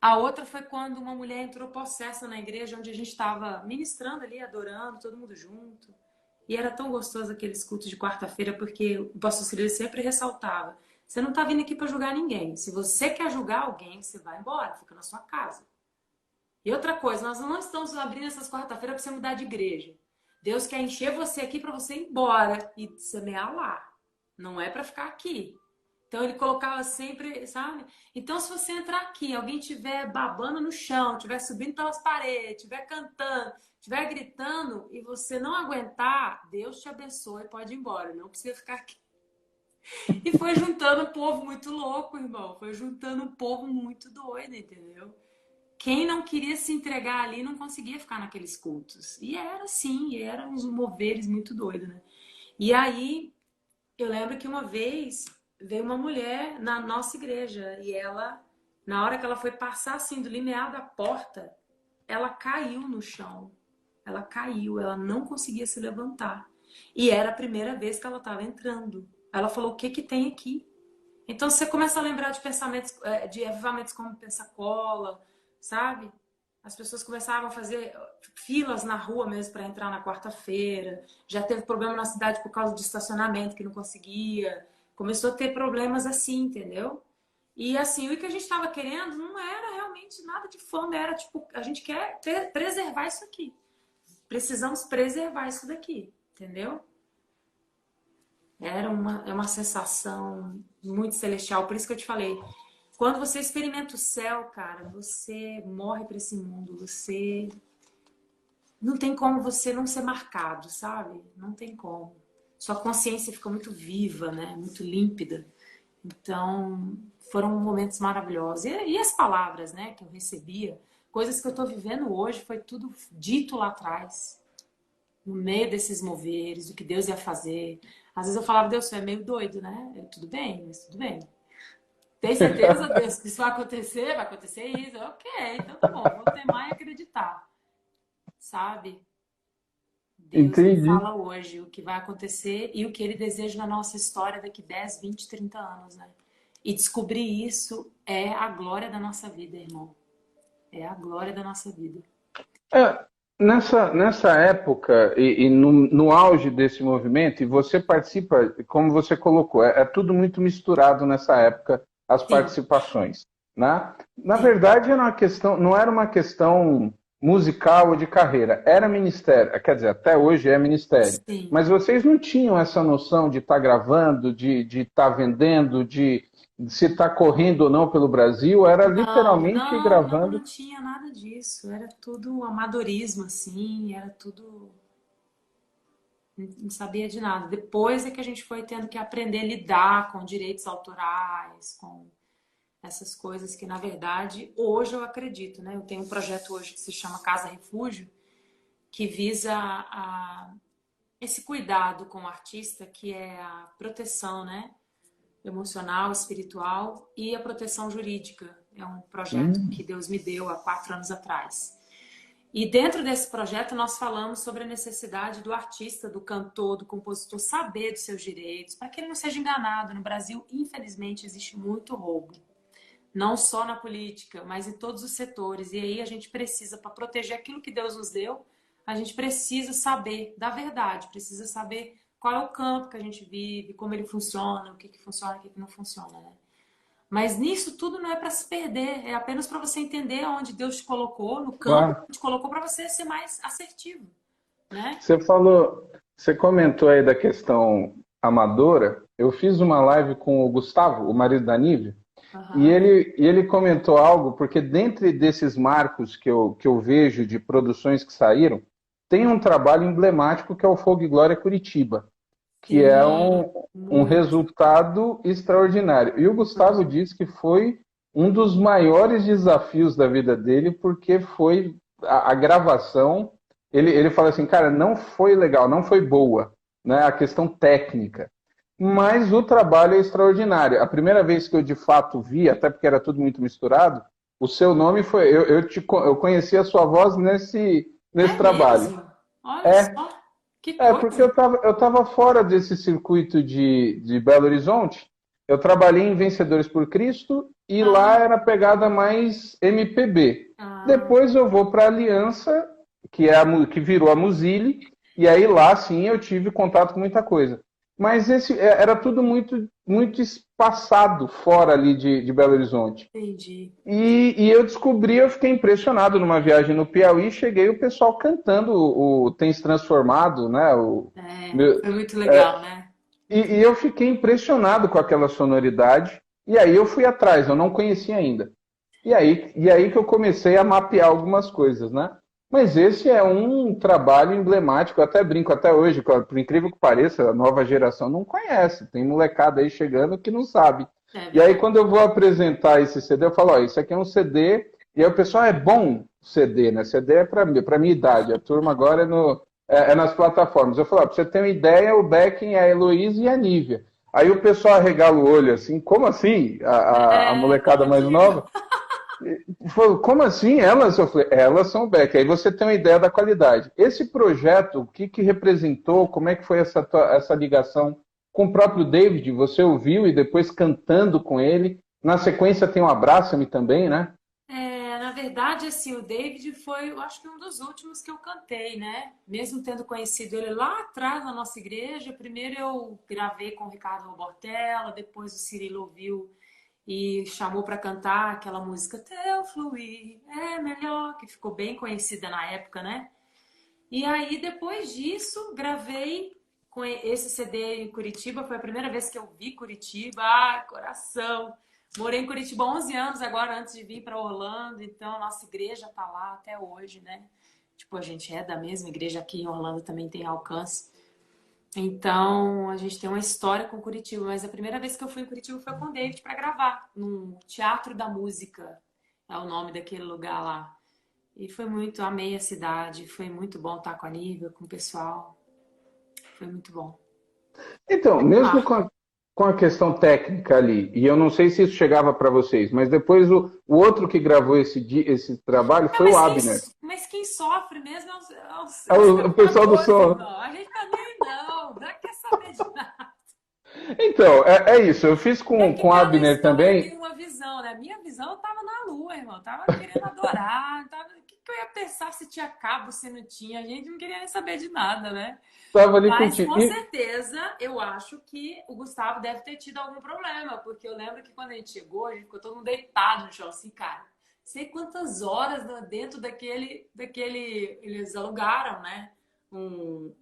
A outra foi quando uma mulher entrou possessa na igreja onde a gente estava ministrando ali, adorando, todo mundo junto. E era tão gostoso aqueles cultos de quarta-feira, porque o pastor Cirilo sempre ressaltava: você não está vindo aqui para julgar ninguém. Se você quer julgar alguém, você vai embora, fica na sua casa. E outra coisa, nós não estamos abrindo essas quarta-feiras para você mudar de igreja. Deus quer encher você aqui para você ir embora e semear lá. Não é para ficar aqui. Então ele colocava sempre, sabe? Então se você entrar aqui, alguém estiver babando no chão, estiver subindo pelas paredes, estiver cantando, estiver gritando e você não aguentar, Deus te abençoe e pode ir embora. Não precisa ficar aqui. E foi juntando um povo muito louco, irmão. Foi juntando um povo muito doido, entendeu? Quem não queria se entregar ali não conseguia ficar naqueles cultos. E era assim, eram uns moveres muito doidos, né? E aí, eu lembro que uma vez veio uma mulher na nossa igreja e ela, na hora que ela foi passar assim do limiar da porta, ela caiu no chão. Ela caiu, ela não conseguia se levantar. E era a primeira vez que ela estava entrando. Ela falou: o que que tem aqui? Então você começa a lembrar de pensamentos, de avivamentos como Pensacola, sabe? As pessoas começavam a fazer filas na rua mesmo para entrar na quarta-feira. Já teve problema na cidade por causa de estacionamento que não conseguia. Começou a ter problemas assim, entendeu? E assim, o que a gente estava querendo não era realmente nada de fama, era tipo, a gente quer preservar isso aqui. Precisamos preservar isso daqui, entendeu? É uma sensação muito celestial. Por isso que eu te falei, quando você experimenta o céu, cara, você morre para esse mundo. Você não tem como você não ser marcado, sabe? Não tem como. Sua consciência fica muito viva, né? Muito límpida. Então, foram momentos maravilhosos. E as palavras, né, que eu recebia, coisas que eu estou vivendo hoje, foi tudo dito lá atrás, no meio desses moveres, do que Deus ia fazer. Às vezes eu falava: Deus, você é meio doido, né? Tudo bem, mas tudo bem. Tem certeza, Deus, que isso vai acontecer? Vai acontecer isso? Ok, então tá bom, vou teimar e acreditar, sabe? Deus me Entendi. fala hoje o que vai acontecer e o que Ele deseja na nossa história daqui 10, 20, 30 anos, né? E descobrir isso é a glória da nossa vida, irmão. É a glória da nossa vida. É, nessa época e no auge desse movimento, e você participa, como você colocou, é tudo muito misturado nessa época, as Sim, participações, né? Na sim, verdade, era uma questão, não era uma questão musical ou de carreira, era ministério, quer dizer, até hoje é ministério. sim. Mas vocês não tinham essa noção de estar gravando, de estar vendendo, de se estar correndo ou não pelo Brasil, era Não, literalmente não, não, gravando. não tinha nada disso. Era tudo amadorismo, assim, era tudo. Não sabia de nada. Depois é que a gente foi tendo que aprender a lidar com direitos autorais, com essas coisas que, na verdade, hoje eu acredito, né? Eu tenho um projeto hoje que se chama Casa Refúgio, que visa esse cuidado com o artista, que é a proteção, né? Emocional, espiritual e a proteção jurídica. É um projeto Hum. que Deus me deu há 4 anos atrás. E dentro desse projeto nós falamos sobre a necessidade do artista, do cantor, do compositor saber dos seus direitos, para que ele não seja enganado. No Brasil, infelizmente, existe muito roubo. não só na política, mas em todos os setores. E aí a gente precisa, para proteger aquilo que Deus nos deu, a gente precisa saber da verdade, precisa saber qual é o campo que a gente vive, como ele funciona, o que que funciona, o que que não funciona, né? Mas nisso tudo não é para se perder, é apenas para você entender onde Deus te colocou, no campo Claro. que te colocou para você ser mais assertivo, né? Você falou, você comentou aí da questão amadora. Eu fiz uma live com o Gustavo, o marido da Nívia, Aham. e ele comentou algo, porque dentro desses marcos que eu vejo de produções que saíram, tem um trabalho emblemático que é o Fogo e Glória Curitiba, que é Sim, um muito. resultado extraordinário. E o Gustavo Uhum. disse que foi um dos maiores desafios da vida dele, porque foi a gravação. Ele fala assim, cara, não foi legal, não foi boa, né? A questão técnica. Mas o trabalho é extraordinário. A primeira vez que eu de fato vi, até porque era tudo muito misturado, o seu nome foi. Eu conheci a sua voz nesse É trabalho. mesmo? Olha É, só, que porque coisa. eu tava fora desse circuito de Belo Horizonte. Eu trabalhei em Vencedores por Cristo e lá Ah, era a pegada mais MPB. ah, Depois eu vou para a Aliança, que que virou a Muzile, e aí lá sim eu tive contato com muita coisa. Mas era tudo muito espaçado fora ali de Belo Horizonte. entendi. E eu descobri, eu fiquei impressionado numa viagem no Piauí, cheguei o pessoal cantando o Tem Se Transformado, né? É, Meu- foi muito legal, né? e eu fiquei impressionado com aquela sonoridade, e aí eu fui atrás, eu não conhecia ainda. E aí que eu comecei a mapear algumas coisas, né? Mas esse é um trabalho emblemático, eu até brinco até hoje, por incrível que pareça, a nova geração não conhece, tem molecada aí chegando que não sabe. É E aí, verdade. quando eu vou apresentar esse CD, eu falo, ó, isso aqui é um CD, e aí o pessoal é bom CD, né? CD é para minha idade, a turma agora é nas plataformas. Eu falo, ó, pra você ter uma ideia, o backing é a Heloísa e a Nívia. Aí o pessoal arregala o olho assim, como assim? A É, molecada como mais que. nova? Falou, como assim elas? Eu falei, elas são back. Aí você tem uma ideia da qualidade. Esse projeto, o que, que representou? Como é que foi essa ligação com o próprio David? Você ouviu e depois cantando com ele. Na sequência tem o Abraça-me também, né? É, na verdade, assim, o David foi, eu acho que um dos últimos que eu cantei, né? Mesmo tendo conhecido ele lá atrás na nossa igreja, primeiro eu gravei com o Ricardo Robortella, depois o Cirilo ouviu e chamou para cantar aquela música Teu Fluir é melhor, que ficou bem conhecida na época, né? E aí, depois disso, gravei com esse CD em Curitiba. Foi a primeira vez que eu vi Curitiba. Ah, coração! Morei em Curitiba há 11 anos agora, antes de vir para Orlando. Então, a nossa igreja tá lá até hoje, né? Tipo, a gente é da mesma igreja aqui em Orlando, também tem alcance. Então, a gente tem uma história com Curitiba. Mas a primeira vez que eu fui em Curitiba foi com o David para gravar, no Teatro da Música. É o nome daquele lugar lá. E foi muito, amei a cidade, foi muito bom estar com a Nívia, com o pessoal, foi muito bom. Então, Foi um mesmo marco. com a questão técnica ali, e eu não sei se isso chegava para vocês, mas depois o outro que gravou esse trabalho É, foi o Abner. mas quem sofre mesmo É é os o pessoal do gravadores, som. irmão. A gente tá nem aí, não quer saber de nada. Então, é isso. Eu fiz É que com o cada Abner história tem também. uma visão, né? Minha visão eu tava na lua, irmão. Eu tava querendo adorar. O que eu ia pensar se tinha cabo, se não tinha? A gente não queria nem saber de nada, né? Estava ali Mas contigo. com certeza eu acho que o Gustavo deve ter tido algum problema, porque eu lembro que quando a gente chegou, a gente ficou todo mundo deitado no chão, assim, cara. Sei quantas horas dentro daquele. Eles alugaram, né? Um,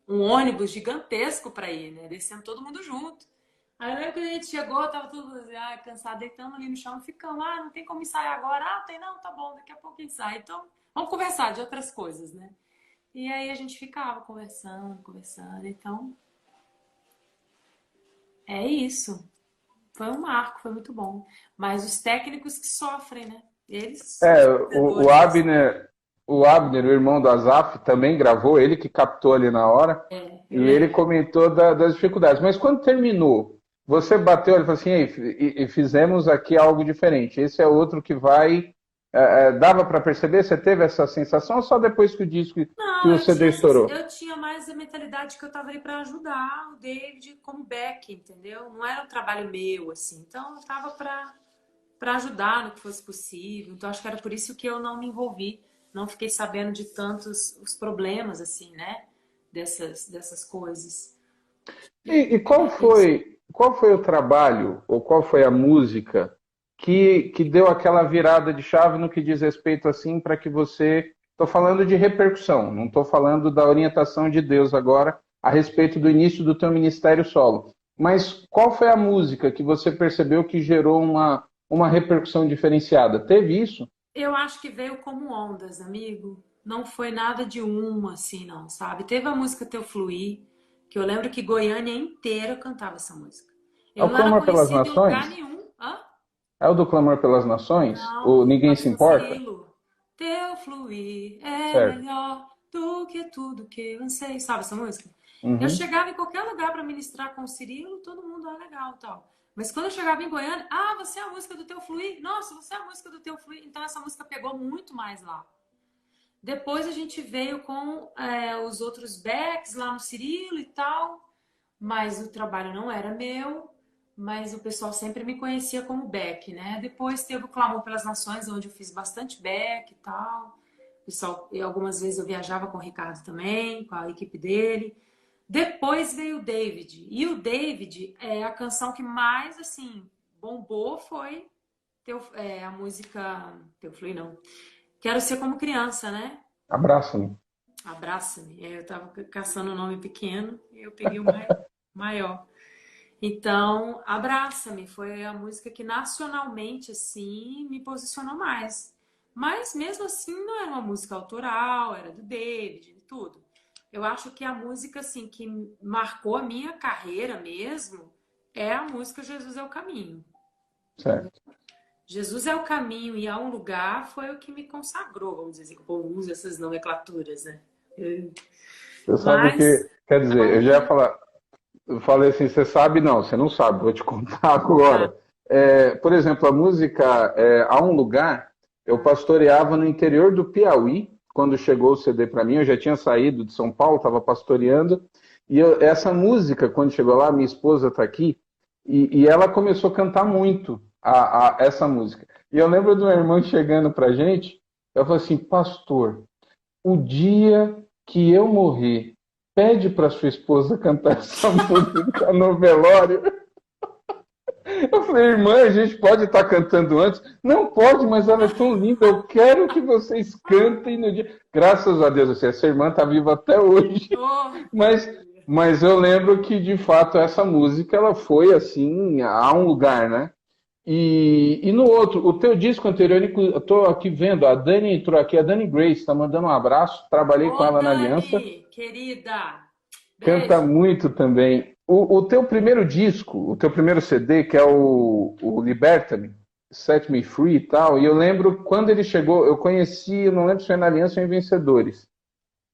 um ônibus gigantesco para ir, né? Descendo todo mundo junto. Aí eu lembro que a gente chegou, tava todo assim, cansado, deitando ali no chão, ficando lá, não tem como ensaiar agora. Ah, tem não, tá bom, daqui a pouco ensaia. Então, vamos conversar de outras coisas, né? E aí a gente ficava conversando, conversando. Então, é isso. Foi um marco, foi muito bom. Mas os técnicos que sofrem, né? Eles são É, sofredores dessa. O Abner, o irmão do Azaf, também gravou, ele que captou ali na hora, É, eu e ele lembro. comentou das dificuldades. Mas quando terminou, você bateu e falou assim, "Ei, e fizemos aqui algo diferente. Esse é outro que vai. Dava para perceber? Você teve essa sensação ou só depois que que Não, o CD estourou? eu tinha mais a mentalidade que eu tava ali para ajudar o David como back, entendeu? Não era um trabalho meu, assim. Então, eu tava para para ajudar no que fosse possível. Então, acho que era por isso que eu não me envolvi, não fiquei sabendo de tantos os problemas, assim, né? Dessas coisas. E É isso. qual foi o trabalho, ou qual foi a música que deu aquela virada de chave no que diz respeito assim para que você. Estou falando de repercussão, não estou falando da orientação de Deus agora a respeito do início do teu ministério solo. Mas qual foi a música que você percebeu que gerou uma repercussão diferenciada? Teve isso? Eu acho que veio como ondas, amigo. Não foi nada de uma, assim, não, sabe? Teve a música Teu Fluir, que eu lembro que Goiânia inteira cantava essa música. É Eu o não era Clamor pelas conhecida em lugar Nações? nenhum. Hã? É o do Clamor pelas Nações? O Não, Ninguém Se Pastor Importa? Cirilo. Teu fluir é Certo. melhor do que tudo que eu anseio. Sabe essa música? Eu Uhum. chegava em qualquer lugar para ministrar com o Cirilo, todo mundo, legal, tal. Mas quando eu chegava em Goiânia, você é a música do Teu Fluir? Nossa, você é a música do Teu Fluir. Então essa música pegou muito mais lá. Depois a gente veio com os outros backs lá no Cirilo e tal, mas o trabalho não era meu, mas o pessoal sempre me conhecia como back, né? Depois teve o Clamor pelas Nações, onde eu fiz bastante back e tal. Pessoal, e algumas vezes eu viajava com o Ricardo também, com a equipe dele. Depois veio o David. E o David, a canção que mais, assim, bombou foi a música... Teu Fluir, não. Quero Ser Como Criança, né? Abraço-me. Abraça-me. Eu tava caçando um nome pequeno e eu peguei o maior. Então, Abraça-me foi a música que nacionalmente, assim, me posicionou mais. Mas, mesmo assim, não era uma música autoral, era do David, de tudo. Eu acho que a música, assim, que marcou a minha carreira mesmo é a música Jesus é o Caminho. Certo. Jesus é o caminho e há um lugar foi o que me consagrou, vamos dizer assim, que o povo usa essas nomenclaturas, né? Você sabe Mas que, quer dizer, eu já ia falar, eu falei assim, você sabe? Não, você não sabe, vou te contar tá. agora. Por exemplo, a música Há um Lugar, eu pastoreava no interior do Piauí, quando chegou o CD para mim, eu já tinha saído de São Paulo, estava pastoreando, e essa música, quando chegou lá, minha esposa está aqui, e ela começou a cantar muito essa música. E eu lembro de uma irmã chegando para a gente, eu falei assim, pastor, o dia que eu morrer, pede para sua esposa cantar essa música no velório. Eu falei, irmã, a gente pode estar cantando antes? Não pode, mas ela é tão linda. Eu quero que vocês cantem no dia. Graças a Deus, assim, essa irmã está viva até hoje. Oh, Mas, maravilha. mas eu lembro que, de fato, essa música ela foi assim, a um lugar, né? E no outro, o teu disco anterior, eu estou aqui vendo, a Dani entrou aqui, a Dani Grace, está mandando um abraço, trabalhei com Ô, ela na Aliança, Dani, querida, canta beijo. muito também. O teu primeiro disco, o teu primeiro CD, que é o Liberta-me, Set Me Free e tal, e eu lembro quando ele chegou, eu conheci, eu não lembro se foi na Aliança ou em Vencedores,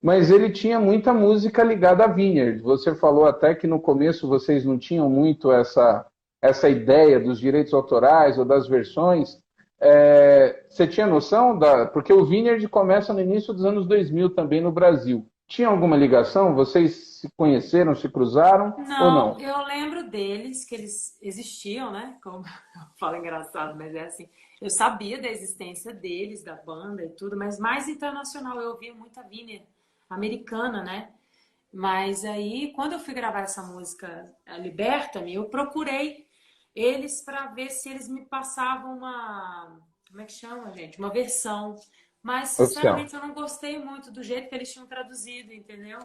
mas ele tinha muita música ligada à Vineyard. Você falou até que no começo vocês não tinham muito essa ideia dos direitos autorais ou das versões. Você tinha noção da. Porque o Vineyard começa no início dos anos 2000 também no Brasil. Tinha alguma ligação? Vocês se conheceram, se cruzaram ou Não, não? eu lembro deles, que eles existiam, né? Como eu falo engraçado, mas é assim. Eu sabia da existência deles, da banda e tudo, mas mais internacional. Eu ouvia muita Viner americana, né? Mas aí, quando eu fui gravar essa música, Liberta-me, eu procurei eles para ver se eles me passavam uma. Como é que chama, gente? Uma versão. Mas, Oficial. sinceramente, eu não gostei muito do jeito que eles tinham traduzido, entendeu?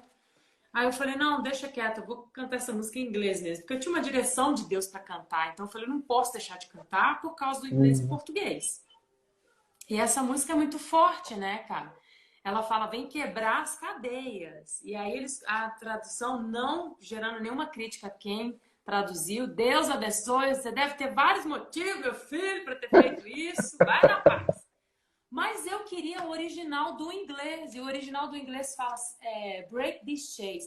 Aí eu falei, não, deixa quieto, eu vou cantar essa música em inglês mesmo. Porque eu tinha uma direção de Deus para cantar. Então eu falei, não posso deixar de cantar por causa do inglês e Uhum. português. E essa música é muito forte, né, cara? Ela fala, vem quebrar as cadeias. E aí a tradução não gerando nenhuma crítica a quem traduziu. Deus abençoe, você deve ter vários motivos, meu filho, para ter feito isso. Vai na paz. Mas eu queria o original do inglês. E o original do inglês fala break these chains.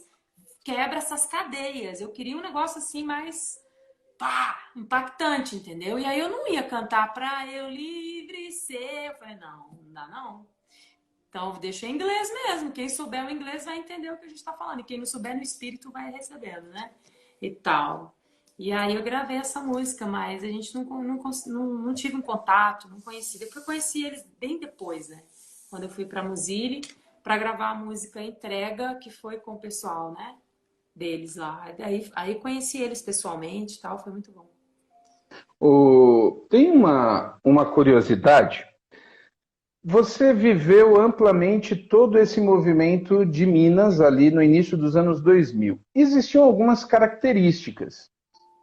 Quebra essas cadeias. Eu queria um negócio assim mais pá, impactante, entendeu? E aí eu não ia cantar pra eu livre ser. Eu falei, não dá não. Então deixa em inglês mesmo. Quem souber o inglês vai entender o que a gente tá falando. E quem não souber no espírito vai recebendo, né? E tal. E aí eu gravei essa música, mas a gente não tive um contato, não conheci. Depois eu conheci eles bem depois, né? Quando eu fui para Muzile para gravar a música Entrega, que foi com o pessoal, né? Deles lá. Aí conheci eles pessoalmente e tal, foi muito bom. Tem uma curiosidade. Você viveu amplamente todo esse movimento de Minas ali no início dos anos 2000. Existiam algumas características.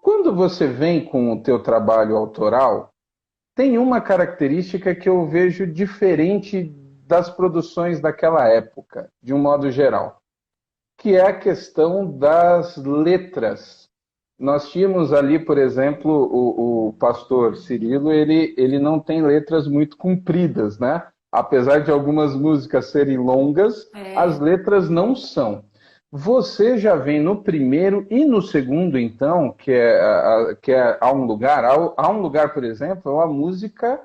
Quando você vem com o teu trabalho autoral, tem uma característica que eu vejo diferente das produções daquela época, de um modo geral, que é a questão das letras. Nós tínhamos ali, por exemplo, o pastor Cirilo, ele não tem letras muito compridas, né? Apesar de algumas músicas serem longas, as É, letras não são. Você já vem no primeiro e no segundo, então, que é Há um lugar, por exemplo, é uma música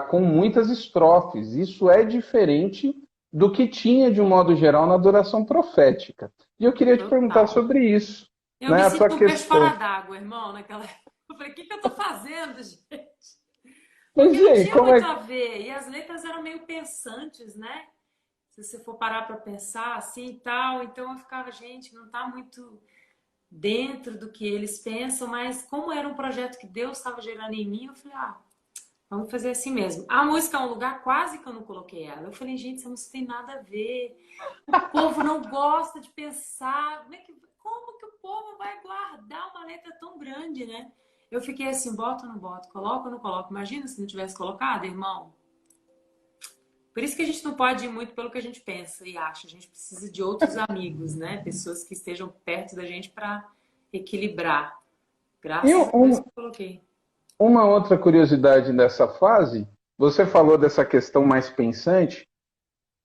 com muitas estrofes. Isso é diferente do que tinha, de um modo geral, na adoração profética. E eu queria te perguntar total. sobre isso, Eu né? me A tua sinto um peixe fora questão. d'água, irmão, naquela época. Eu falei, o que que eu tô fazendo, gente? Mas Porque e não aí, tinha como muito é? a ver. E as letras eram meio pensantes, né? Se você for parar para pensar assim e tal. Então eu ficava, gente, não tá muito dentro do que eles pensam, mas como era um projeto que Deus estava gerando em mim, eu falei, vamos fazer assim mesmo. A música é um lugar quase que eu não coloquei ela. Eu falei, gente, essa música tem nada a ver. O povo não gosta de pensar. Como que o povo vai guardar uma letra tão grande, né? Eu fiquei assim, boto ou não boto, coloco ou não coloco. Imagina se não tivesse colocado, irmão. Por isso que a gente não pode ir muito pelo que a gente pensa e acha. A gente precisa de outros amigos, né? Pessoas que estejam perto da gente para equilibrar. E Graças a Deus que eu coloquei. uma outra curiosidade nessa fase, você falou dessa questão mais pensante.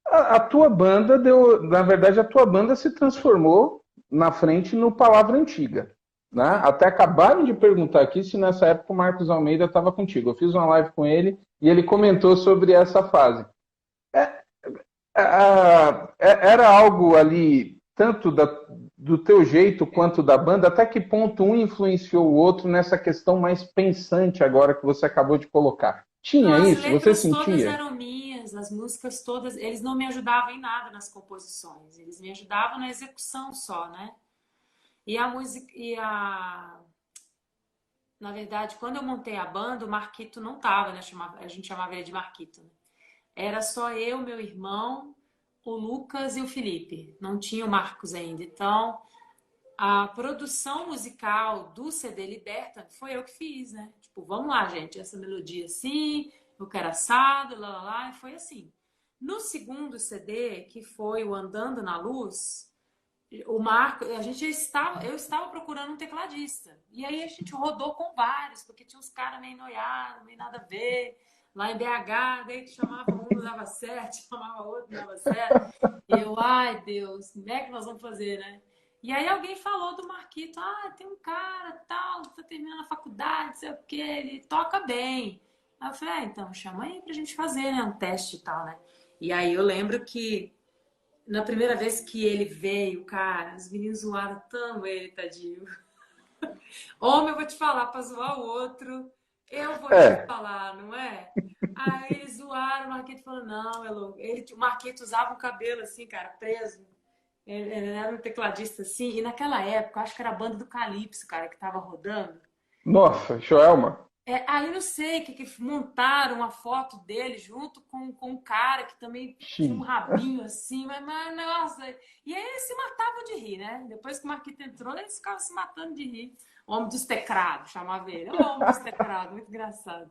A tua banda deu, na verdade, a tua banda se transformou na frente no Palavra Antiga, né? Até acabaram de perguntar aqui se nessa época o Marcos Almeida estava contigo. Eu fiz uma live com ele e ele comentou sobre essa fase. Era algo ali, tanto do teu jeito quanto da banda, até que ponto um influenciou o outro nessa questão mais pensante agora que você acabou de colocar? Não, Tinha as isso? Você letras todas sentia? eram minhas, as músicas todas, eles não me ajudavam em nada nas composições, eles me ajudavam na execução só, né? E a música, na verdade, quando eu montei a banda, o Marquito não tava, né? A gente chamava ele de Marquito, né? Era só eu, meu irmão, o Lucas e o Felipe. Não tinha o Marcos ainda. Então, a produção musical do CD Liberta foi eu que fiz, né? Tipo, vamos lá, gente, essa melodia assim, eu quero assado, lá, e foi assim. No segundo CD, que foi o Andando na Luz, o Marco, eu estava procurando um tecladista. E aí a gente rodou com vários, porque tinha uns caras meio noiados, meio nada a ver. Lá em BH, daí que chamava um, não dava certo, chamava outro, não dava certo. E eu, ai Deus, como é que nós vamos fazer, né? E aí alguém falou do Marquito, tem um cara, tal, tá terminando a faculdade, não sei o quê, ele toca bem. Aí eu falei, então, chama aí pra gente fazer, né, um teste e tal, né? E aí eu lembro que na primeira vez que ele veio, cara, os meninos zoaram tão ele, tadinho. Homem, eu vou te falar pra zoar o outro. Eu vou te É, falar, não é? Aí eles zoaram, o Marquito falou, não, Elo. O Marquito usava um cabelo assim, cara, preso. Ele era um tecladista assim. E naquela época, eu acho que era a banda do Calypso, cara, que tava rodando. nossa, Joelma. Aí não sei que montaram uma foto dele junto com um cara que também tinha um Xiii. rabinho assim, mas nossa. E aí eles se matavam de rir, né? Depois que o Marquito entrou, eles ficavam se matando de rir. Homem dos teclados, chamava ele. Ô, homem dos teclados, muito engraçado.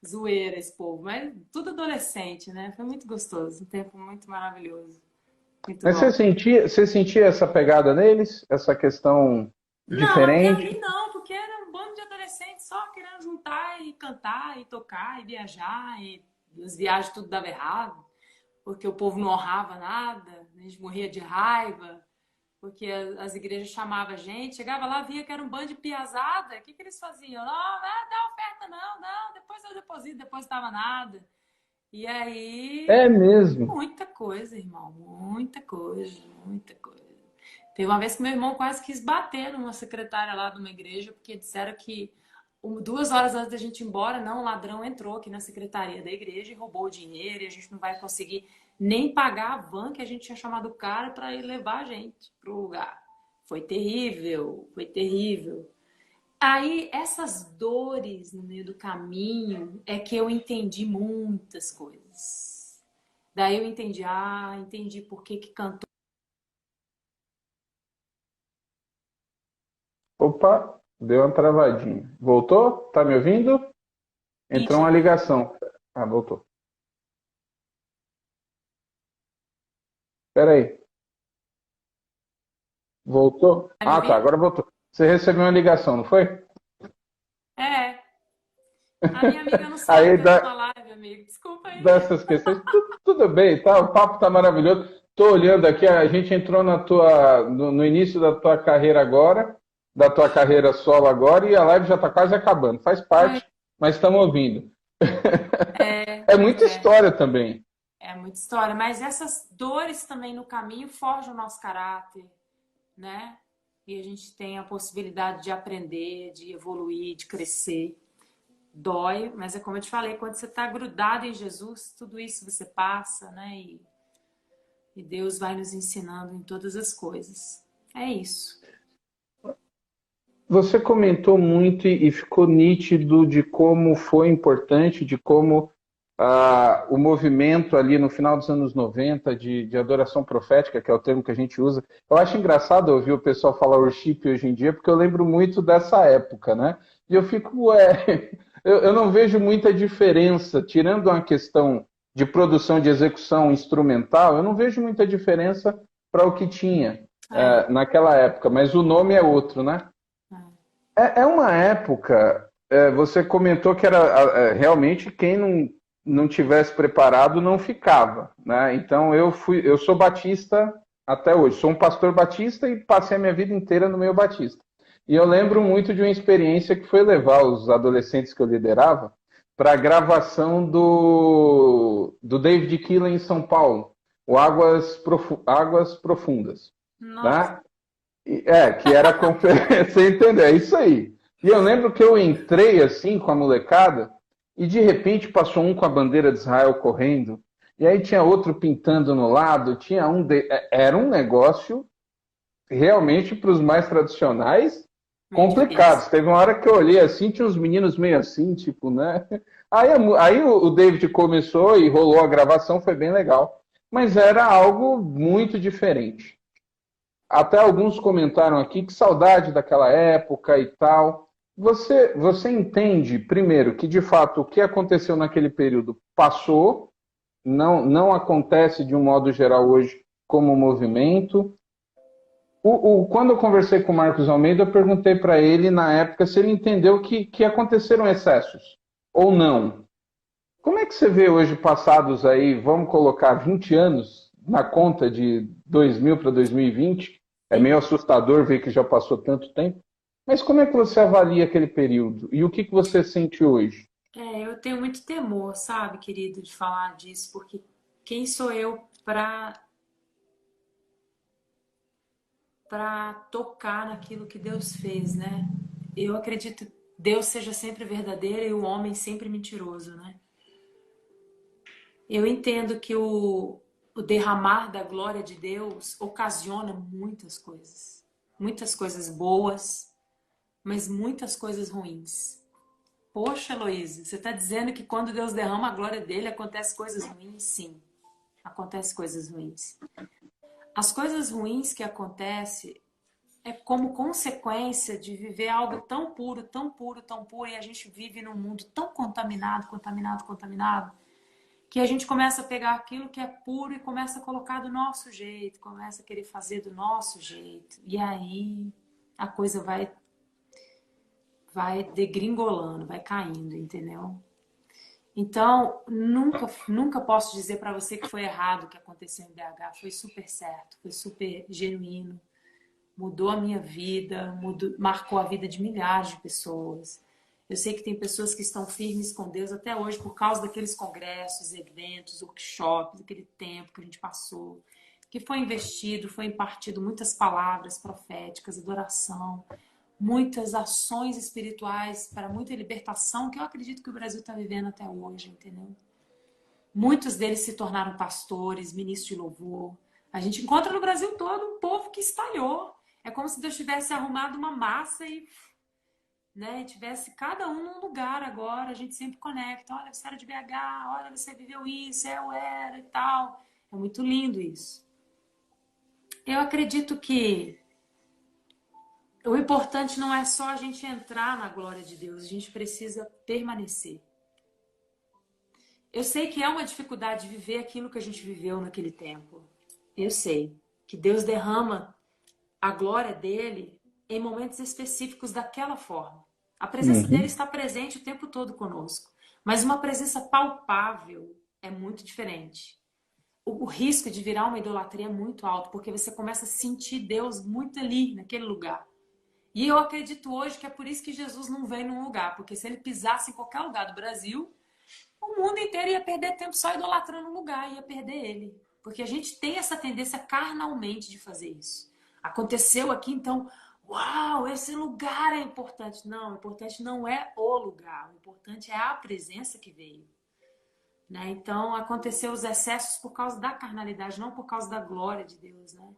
Zoeira esse povo, mas tudo adolescente, né? Foi muito gostoso, um tempo muito maravilhoso. Muito Mas bom. você sentia essa pegada neles? Essa questão Não, e ali diferente? não, porque era um bando de adolescentes só querendo juntar e cantar e tocar e viajar e as viagens tudo dava errado, porque o povo não honrava nada, a gente morria de raiva, porque as igrejas chamavam a gente, chegava lá, via que era um bando de piazada, o que que eles faziam? Não, não dá oferta não, depois eu deposito, depositava nada. E aí, É mesmo. muita coisa, irmão, muita coisa, muita coisa. Teve uma vez que meu irmão quase quis bater numa secretária lá de uma igreja, porque disseram que 2 horas antes da gente ir embora, não, o ladrão entrou aqui na secretaria da igreja e roubou o dinheiro e a gente não vai conseguir nem pagar a van que a gente tinha chamado o cara para ir levar a gente pro lugar. Foi terrível, foi terrível. Aí, essas dores no meio do caminho é que eu entendi muitas coisas. Daí eu entendi, entendi por que que cantou. Opa, deu uma travadinha. Voltou? Tá me ouvindo? Entrou uma ligação. Ah, voltou. Espera aí. Voltou? Tá me Ah, tá, ouvindo? agora voltou. Você recebeu uma ligação, não foi? É, a minha amiga não sabe Aí que eu tô dá, na live, amigo. Desculpa aí. dessas questões, tudo bem, tá? O papo tá maravilhoso. Tô olhando aqui, a gente entrou no início da tua carreira agora, da tua carreira solo agora, e a live já tá quase acabando. Faz Pois parte, mas estamos ouvindo. É pois muita é. história também. É muita história, mas essas dores também no caminho forjam o nosso caráter, né? E a gente tem a possibilidade de aprender, de evoluir, de crescer. Dói, mas é como eu te falei, quando você está grudado em Jesus, tudo isso você passa, né? E Deus vai nos ensinando em todas as coisas. É isso. Você comentou muito e ficou nítido de como foi importante, de como o movimento ali no final dos anos 90 de adoração profética, que é o termo que a gente usa. Eu acho engraçado ouvir o pessoal falar worship hoje em dia, porque eu lembro muito dessa época, né? E eu fico, eu não vejo muita diferença, tirando uma questão de produção de execução instrumental, eu não vejo muita diferença para o que tinha É, naquela época, mas o nome é outro, né? é. É uma época, você comentou que era realmente quem não tivesse preparado não ficava, né? Então eu sou batista até hoje, sou um pastor batista e passei a minha vida inteira no meio batista. E eu lembro muito de uma experiência que foi levar os adolescentes que eu liderava para a gravação do David Keelan em São Paulo, o Águas Profundas, Nossa, né? Que era a conferência, você entendeu? É isso aí. E eu lembro que eu entrei assim com a molecada e de repente passou um com a bandeira de Israel correndo e aí tinha outro pintando no lado, era um negócio realmente para os mais tradicionais meio difícil. complicados. Teve uma hora que eu olhei assim, tinha uns meninos meio assim, tipo, né? Aí o David começou e rolou a gravação, foi bem legal. Mas era algo muito diferente. Até alguns comentaram aqui que saudade daquela época e tal. Você entende, primeiro, que de fato o que aconteceu naquele período passou, não acontece de um modo geral hoje como movimento. Quando eu conversei com o Marcos Almeida, eu perguntei para ele na época se ele entendeu que aconteceram excessos ou não. Como é que você vê hoje, passados aí, vamos colocar 20 anos na conta de 2000 para 2020? É Sim. meio assustador ver que já passou tanto tempo. Mas como é que você avalia aquele período? E o que você sente hoje? Eu tenho muito temor, sabe, querido, de falar disso, porque quem sou eu para tocar naquilo que Deus fez, né? Eu acredito que Deus seja sempre verdadeiro e o homem sempre mentiroso, né? Eu entendo que o derramar da glória de Deus ocasiona muitas coisas boas, mas muitas coisas ruins. Poxa, Heloísa, você está dizendo que quando Deus derrama a glória dele, acontece coisas ruins? Sim, acontece coisas ruins. As coisas ruins que acontecem é como consequência de viver algo tão puro, tão puro, tão puro, e a gente vive num mundo tão contaminado, contaminado, contaminado, que a gente começa a pegar aquilo que é puro e começa a colocar do nosso jeito, começa a querer fazer do nosso jeito. E aí a coisa vai degringolando, vai caindo, entendeu? Então, nunca posso dizer para você que foi errado o que aconteceu em BH. Foi super certo, foi super genuíno, mudou a minha vida, marcou a vida de milhares de pessoas. Eu sei que tem pessoas que estão firmes com Deus até hoje por causa daqueles congressos, eventos, workshops, aquele tempo que a gente passou. que foi investido, foi impartido muitas palavras proféticas, adoração, muitas ações espirituais para muita libertação, que eu acredito que o Brasil está vivendo até hoje, entendeu? Muitos deles se tornaram pastores, ministros de louvor. A gente encontra no Brasil todo um povo que espalhou. É como se Deus tivesse arrumado uma massa e, né, tivesse cada um num lugar agora. A gente sempre conecta. Olha, você era de BH, olha, você viveu isso, eu era e tal. É muito lindo isso. Eu acredito que o importante não é só a gente entrar na glória de Deus, a gente precisa permanecer. Eu sei que é uma dificuldade viver aquilo que a gente viveu naquele tempo. Eu sei que Deus derrama a glória dele em momentos específicos daquela forma. A presença dele Uhum. está presente o tempo todo conosco, mas uma presença palpável é muito diferente. O risco de virar uma idolatria é muito alto, porque você começa a sentir Deus muito ali, naquele lugar. E eu acredito hoje que é por isso que Jesus não vem num lugar, porque se ele pisasse em qualquer lugar do Brasil, o mundo inteiro ia perder tempo só idolatrando um lugar, ia perder ele. Porque a gente tem essa tendência carnalmente de fazer isso. Aconteceu aqui, então, uau, esse lugar é importante. Não, o importante não é o lugar, o importante é a presença que veio. Né? Então, aconteceu os excessos por causa da carnalidade, não por causa da glória de Deus. Né?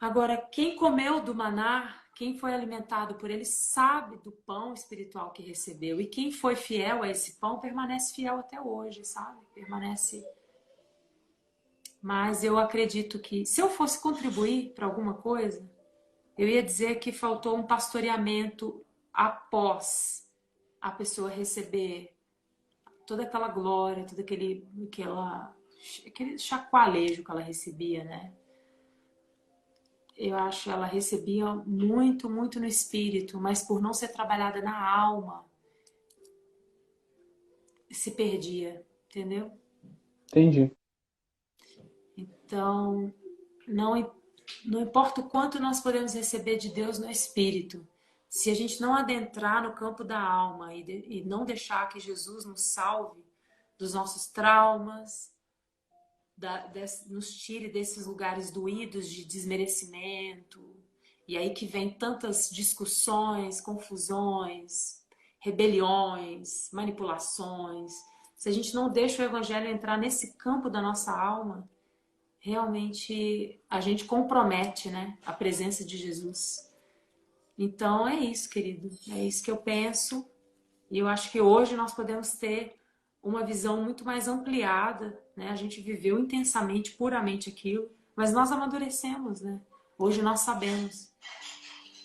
Agora, quem comeu do maná, quem foi alimentado por ele, sabe do pão espiritual que recebeu. E quem foi fiel a esse pão, permanece fiel até hoje, sabe? Permanece. Mas eu acredito que, se eu fosse contribuir para alguma coisa, eu ia dizer que faltou um pastoreamento após a pessoa receber toda aquela glória, todo aquele chacoalhejo que ela recebia, né? Eu acho que ela recebia muito, muito no espírito, mas por não ser trabalhada na alma, se perdia, entendeu? Entendi. Então, não importa o quanto nós podemos receber de Deus no espírito, se a gente não adentrar no campo da alma e não deixar que Jesus nos salve dos nossos traumas, nos tire desses lugares doídos de desmerecimento, e aí que vem tantas discussões, confusões, rebeliões, manipulações. Se a gente não deixa o evangelho entrar nesse campo da nossa alma, realmente a gente compromete, né, a presença de Jesus. Então é isso, querido. É isso que eu penso. E eu acho que hoje nós podemos ter uma visão muito mais ampliada, né? A gente viveu intensamente, puramente aquilo, mas nós amadurecemos, né? Hoje nós sabemos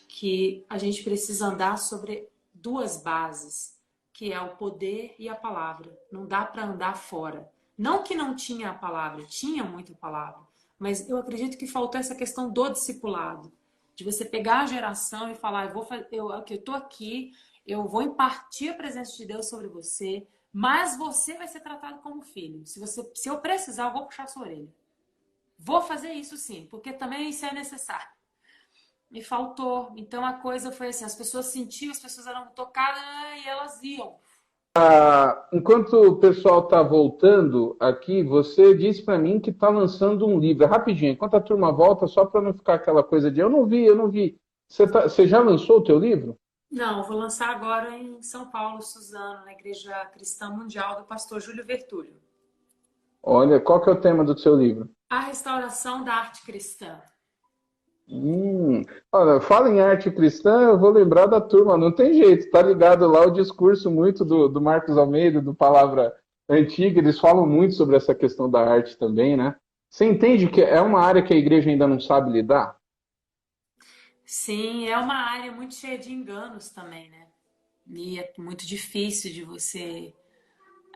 que a gente precisa andar sobre duas bases, que é o poder e a palavra. Não dá para andar fora. Não que não tinha a palavra, tinha muita palavra, mas eu acredito que faltou essa questão do discipulado, de você pegar a geração e falar, eu tô aqui, eu vou impartir a presença de Deus sobre você, mas você vai ser tratado como filho. Se eu precisar, eu vou puxar a sua orelha. Vou fazer isso sim, porque também isso é necessário. Me faltou. Então a coisa foi assim, as pessoas sentiam, as pessoas eram tocadas e elas iam. Enquanto o pessoal está voltando aqui, você disse para mim que está lançando um livro. Rapidinho, enquanto a turma volta, só para não ficar aquela coisa de eu não vi, eu não vi. Você já lançou o teu livro? Não, vou lançar agora em São Paulo, Suzano, na Igreja Cristã Mundial do pastor Júlio Vertúlio. Olha, qual que é o tema do seu livro? A restauração da arte cristã. Olha, fala em arte cristã, eu vou lembrar da turma, não tem jeito, tá ligado lá o discurso muito do Marcos Almeida, do Palavra Antiga, eles falam muito sobre essa questão da arte também, né? Você entende que é uma área que a igreja ainda não sabe lidar? Sim, é uma área muito cheia de enganos também, né? E é muito difícil de você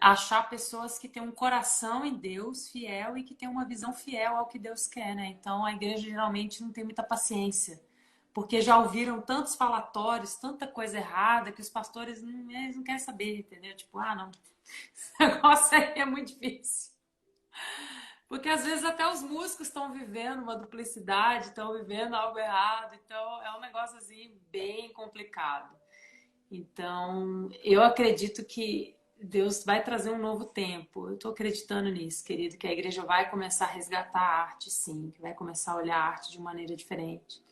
achar pessoas que têm um coração em Deus fiel e que têm uma visão fiel ao que Deus quer, né? Então a igreja geralmente não tem muita paciência, porque já ouviram tantos falatórios, tanta coisa errada que os pastores eles não querem saber, entendeu? Tipo, ah, não, esse negócio aí é muito difícil. Porque às vezes até os músicos estão vivendo uma duplicidade, estão vivendo algo errado, então é um negócio assim bem complicado. Então, eu acredito que Deus vai trazer um novo tempo. Eu estou acreditando nisso, querido, que a igreja vai começar a resgatar a arte, sim, que vai começar a olhar a arte de maneira diferente.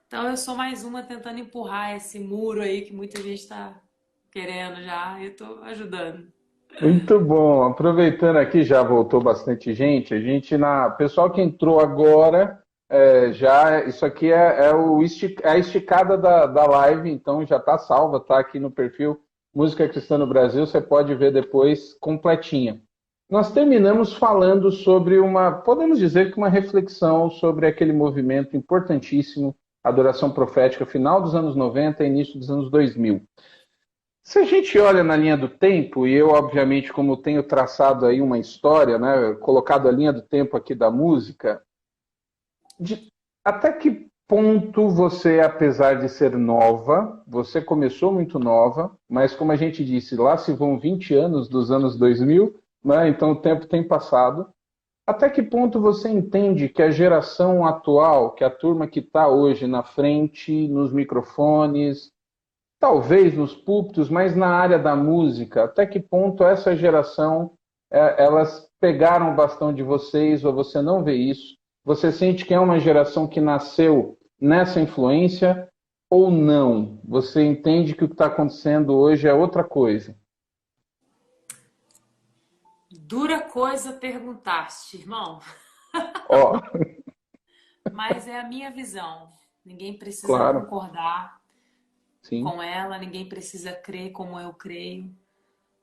Então eu sou mais uma tentando empurrar esse muro aí que muita gente está querendo já. Eu estou ajudando. Muito bom. Aproveitando aqui, já voltou bastante gente. A gente pessoal que entrou agora, já isso aqui é a esticada da live, então já está salva, tá aqui no perfil Música Cristã no Brasil. Você pode ver depois completinha. Nós terminamos falando sobre podemos dizer que uma reflexão sobre aquele movimento importantíssimo, adoração profética, final dos anos 90 e início dos anos 2000. Se a gente olha na linha do tempo, e eu, obviamente, como tenho traçado aí uma história, né, colocado a linha do tempo aqui da música, de, até que ponto você, apesar de ser nova, você começou muito nova, mas como a gente disse, lá se vão 20 anos dos anos 2000, né, então o tempo tem passado. Até que ponto você entende que a geração atual, que a turma que está hoje na frente, nos microfones, talvez nos púlpitos, mas na área da música, até que ponto essa geração, elas pegaram o bastão de vocês, ou você não vê isso? Você sente que é uma geração que nasceu nessa influência ou não? Você entende que o que está acontecendo hoje é outra coisa? Dura coisa perguntaste, irmão. Ó, Mas é a minha visão. Ninguém precisa claro, concordar sim. com ela, ninguém precisa crer como eu creio.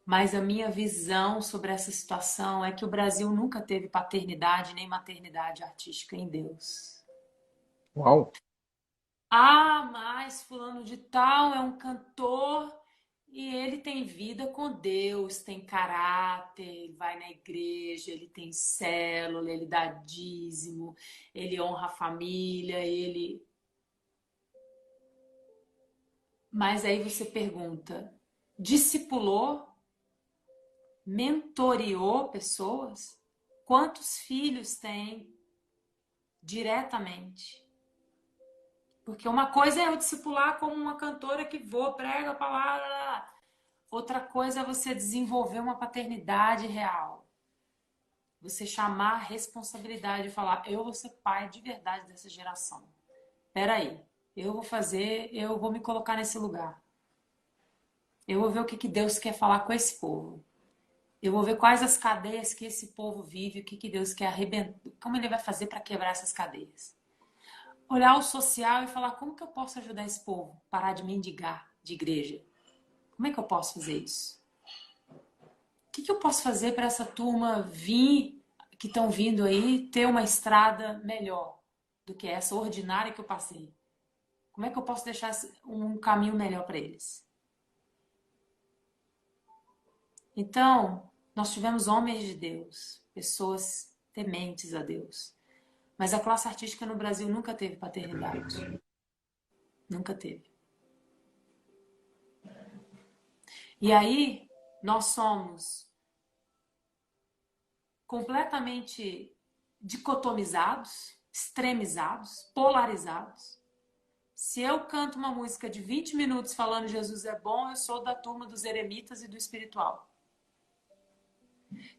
Mas a minha visão sobre essa situação é que o Brasil nunca teve paternidade nem maternidade artística em Deus. Uau, Ah, mas fulano de tal é um cantor e ele tem vida com Deus, tem caráter, ele vai na igreja, ele tem célula, ele dá dízimo, ele honra a família, ele... Mas aí você pergunta, discipulou, mentoreou pessoas? Quantos filhos tem diretamente? Porque uma coisa é eu discipular como uma cantora que voa, prega a palavra. Outra coisa é você desenvolver uma paternidade real. Você chamar a responsabilidade e falar, eu vou ser pai de verdade dessa geração. Peraí, eu vou me colocar nesse lugar. Eu vou ver o que Deus quer falar com esse povo. Eu vou ver quais as cadeias que esse povo vive, o que Deus quer arrebentar, como ele vai fazer para quebrar essas cadeias. Olhar o social e falar, como que eu posso ajudar esse povo? Parar de mendigar de igreja. Como é que eu posso fazer isso? O que eu posso fazer para essa turma vir, que estão vindo aí, ter uma estrada melhor do que essa ordinária que eu passei? Como é que eu posso deixar um caminho melhor para eles? Então, nós tivemos homens de Deus, pessoas tementes a Deus. Mas a classe artística no Brasil nunca teve paternidade. Nunca teve. E aí, nós somos completamente dicotomizados, extremizados, polarizados. Se eu canto uma música de 20 minutos falando Jesus é bom, eu sou da turma dos eremitas e do espiritual.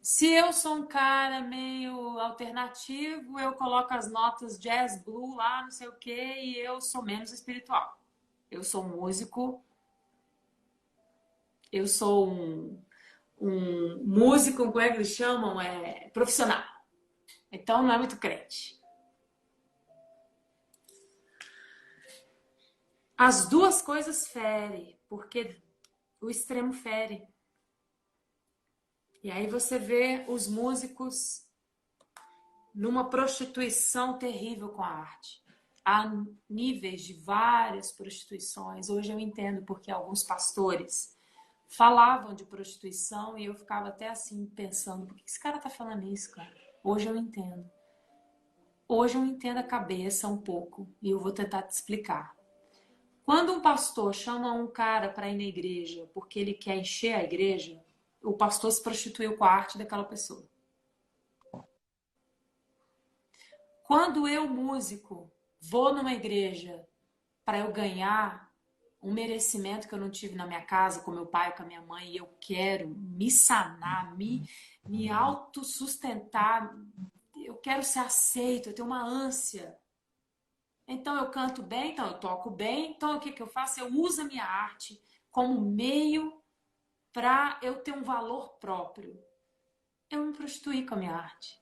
Se eu sou um cara meio alternativo, eu coloco as notas jazz, blue lá, não sei o quê, e eu sou menos espiritual. Eu sou músico, eu sou um músico, como é que eles chamam? Profissional. Então não é muito crente. As duas coisas ferem, porque o extremo fere. E aí você vê os músicos numa prostituição terrível com a arte. Há níveis de várias prostituições. Hoje eu entendo porque alguns pastores falavam de prostituição e eu ficava até assim pensando, por que esse cara tá falando isso, cara? Hoje eu entendo. Hoje eu entendo a cabeça um pouco e eu vou tentar te explicar. Quando um pastor chama um cara para ir na igreja porque ele quer encher a igreja, o pastor se prostituiu com a arte daquela pessoa. Quando eu, músico, vou numa igreja para eu ganhar um merecimento que eu não tive na minha casa, com meu pai, com a minha mãe, e eu quero me sanar, me autossustentar, eu quero ser aceito, eu tenho uma ânsia. Então eu canto bem, então eu toco bem, então o que eu faço? Eu uso a minha arte como meio para eu ter um valor próprio. Eu me prostituí com a minha arte.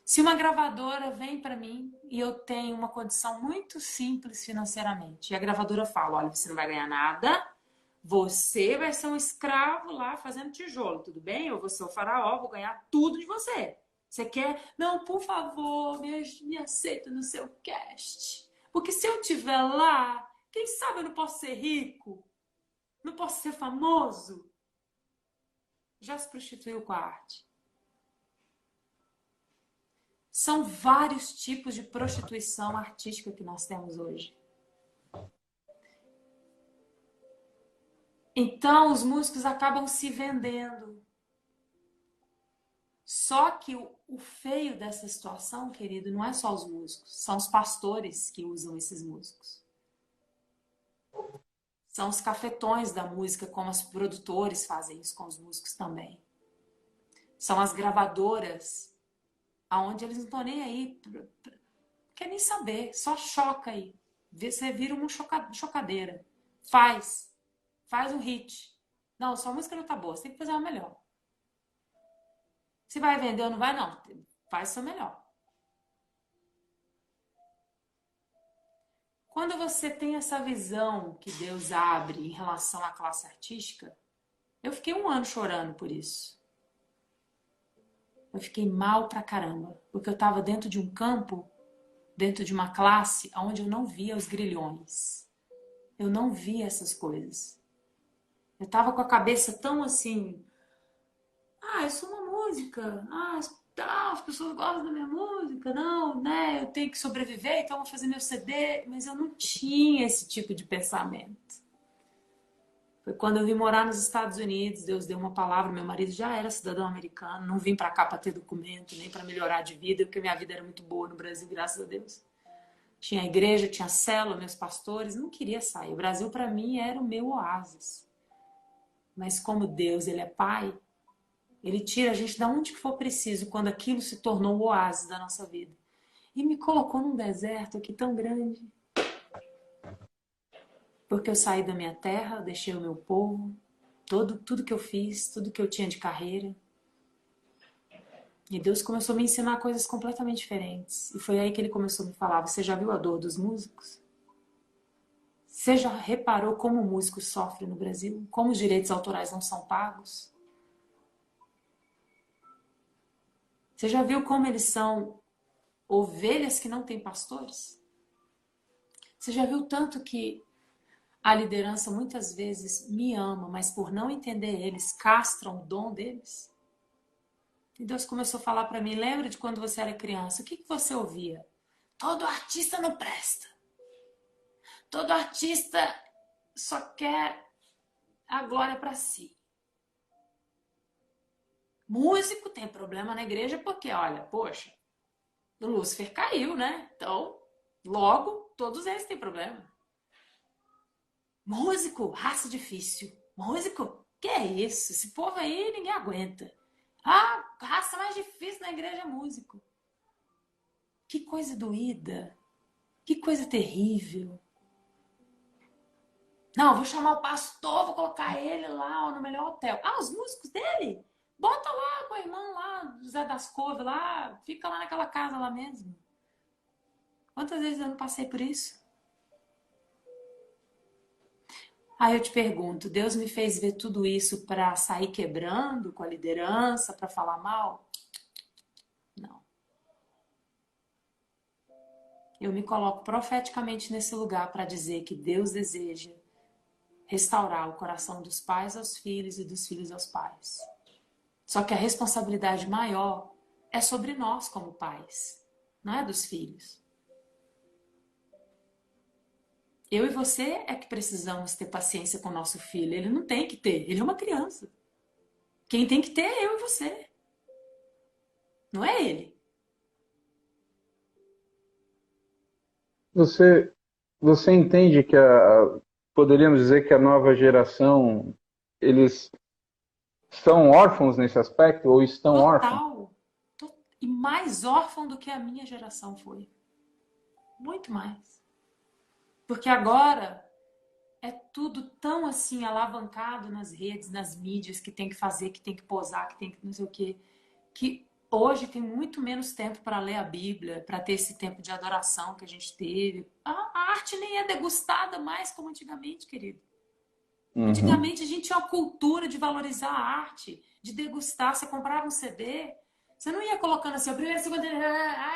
Se uma gravadora vem para mim e eu tenho uma condição muito simples financeiramente, e a gravadora fala, olha, você não vai ganhar nada, você vai ser um escravo lá fazendo tijolo, tudo bem? Eu vou ser o faraó, vou ganhar tudo de você. Você quer? Não, por favor, me aceita no seu cast. Porque se eu estiver lá, quem sabe eu não posso ser rico? Não posso ser famoso? Já se prostituiu com a arte. São vários tipos de prostituição artística que nós temos hoje. Então, os músicos acabam se vendendo. Só que o feio dessa situação, querido, não é só os músicos, são os pastores que usam esses músicos. São os cafetões da música, como os produtores fazem isso com os músicos também. São as gravadoras, aonde eles não estão nem aí, quer nem saber, só choca aí. Você vira uma chocadeira. Faz um hit. Não, sua música não tá boa, você tem que fazer uma melhor. Se vai vender ou não vai, não. Faz o seu melhor. Quando você tem essa visão que Deus abre em relação à classe artística, eu fiquei 1 ano chorando por isso. Eu fiquei mal pra caramba, porque eu estava dentro de um campo, dentro de uma classe, onde eu não via os grilhões. Eu não via essas coisas. Eu estava com a cabeça tão assim, eu sou uma música, as pessoas gostam da minha música, não, né? Eu tenho que sobreviver, então eu vou fazer meu CD, mas eu não tinha esse tipo de pensamento. Foi quando eu vim morar nos Estados Unidos, Deus deu uma palavra, meu marido já era cidadão americano, não vim pra cá pra ter documento, nem pra melhorar de vida, porque minha vida era muito boa no Brasil, graças a Deus. Tinha igreja, tinha célula, meus pastores, não queria sair. O Brasil pra mim era o meu oásis. Mas como Deus, ele é pai, ele tira a gente de onde que for preciso, quando aquilo se tornou o oásis da nossa vida. E me colocou num deserto aqui tão grande. Porque eu saí da minha terra, deixei o meu povo, tudo que eu fiz, tudo que eu tinha de carreira. E Deus começou a me ensinar coisas completamente diferentes. E foi aí que ele começou a me falar, você já viu a dor dos músicos? Você já reparou como o músico sofre no Brasil? Como os direitos autorais não são pagos? Você já viu como eles são ovelhas que não têm pastores? Você já viu tanto que a liderança muitas vezes me ama, mas por não entender eles, castram o dom deles? E Deus começou a falar para mim, lembra de quando você era criança? O que você ouvia? Todo artista não presta. Todo artista só quer a glória para si. Músico tem problema na igreja porque, olha, poxa, o Lúcifer caiu, né? Então, logo, todos eles têm problema. Músico, raça difícil. Músico? Que é isso? Esse povo aí ninguém aguenta. A raça mais difícil na igreja é músico. Que coisa doída. Que coisa terrível. Não, vou chamar o pastor, vou colocar ele lá no melhor hotel. Os músicos dele? Bota lá com a irmã lá, José das Couves lá, fica lá naquela casa lá mesmo. Quantas vezes eu não passei por isso? Aí eu te pergunto, Deus me fez ver tudo isso para sair quebrando com a liderança, para falar mal? Não. Eu me coloco profeticamente nesse lugar para dizer que Deus deseja restaurar o coração dos pais aos filhos e dos filhos aos pais. Só que a responsabilidade maior é sobre nós como pais, não é dos filhos. Eu e você é que precisamos ter paciência com o nosso filho. Ele não tem que ter, ele é uma criança. Quem tem que ter é eu e você. Não é ele. Você você entende que poderíamos dizer que a nova geração, eles são órfãos nesse aspecto ou estão órfãos? Total. E mais órfão do que a minha geração foi. Muito mais. Porque agora é tudo tão assim alavancado nas redes, nas mídias, que tem que fazer, que tem que posar, que tem que não sei o quê, que hoje tem muito menos tempo para ler a Bíblia, para ter esse tempo de adoração que a gente teve. A arte nem é degustada mais como antigamente, querido. Uhum. Antigamente a gente tinha uma cultura de valorizar a arte, de degustar. Você comprava um CD, você não ia colocando assim, o primeiro, segundo,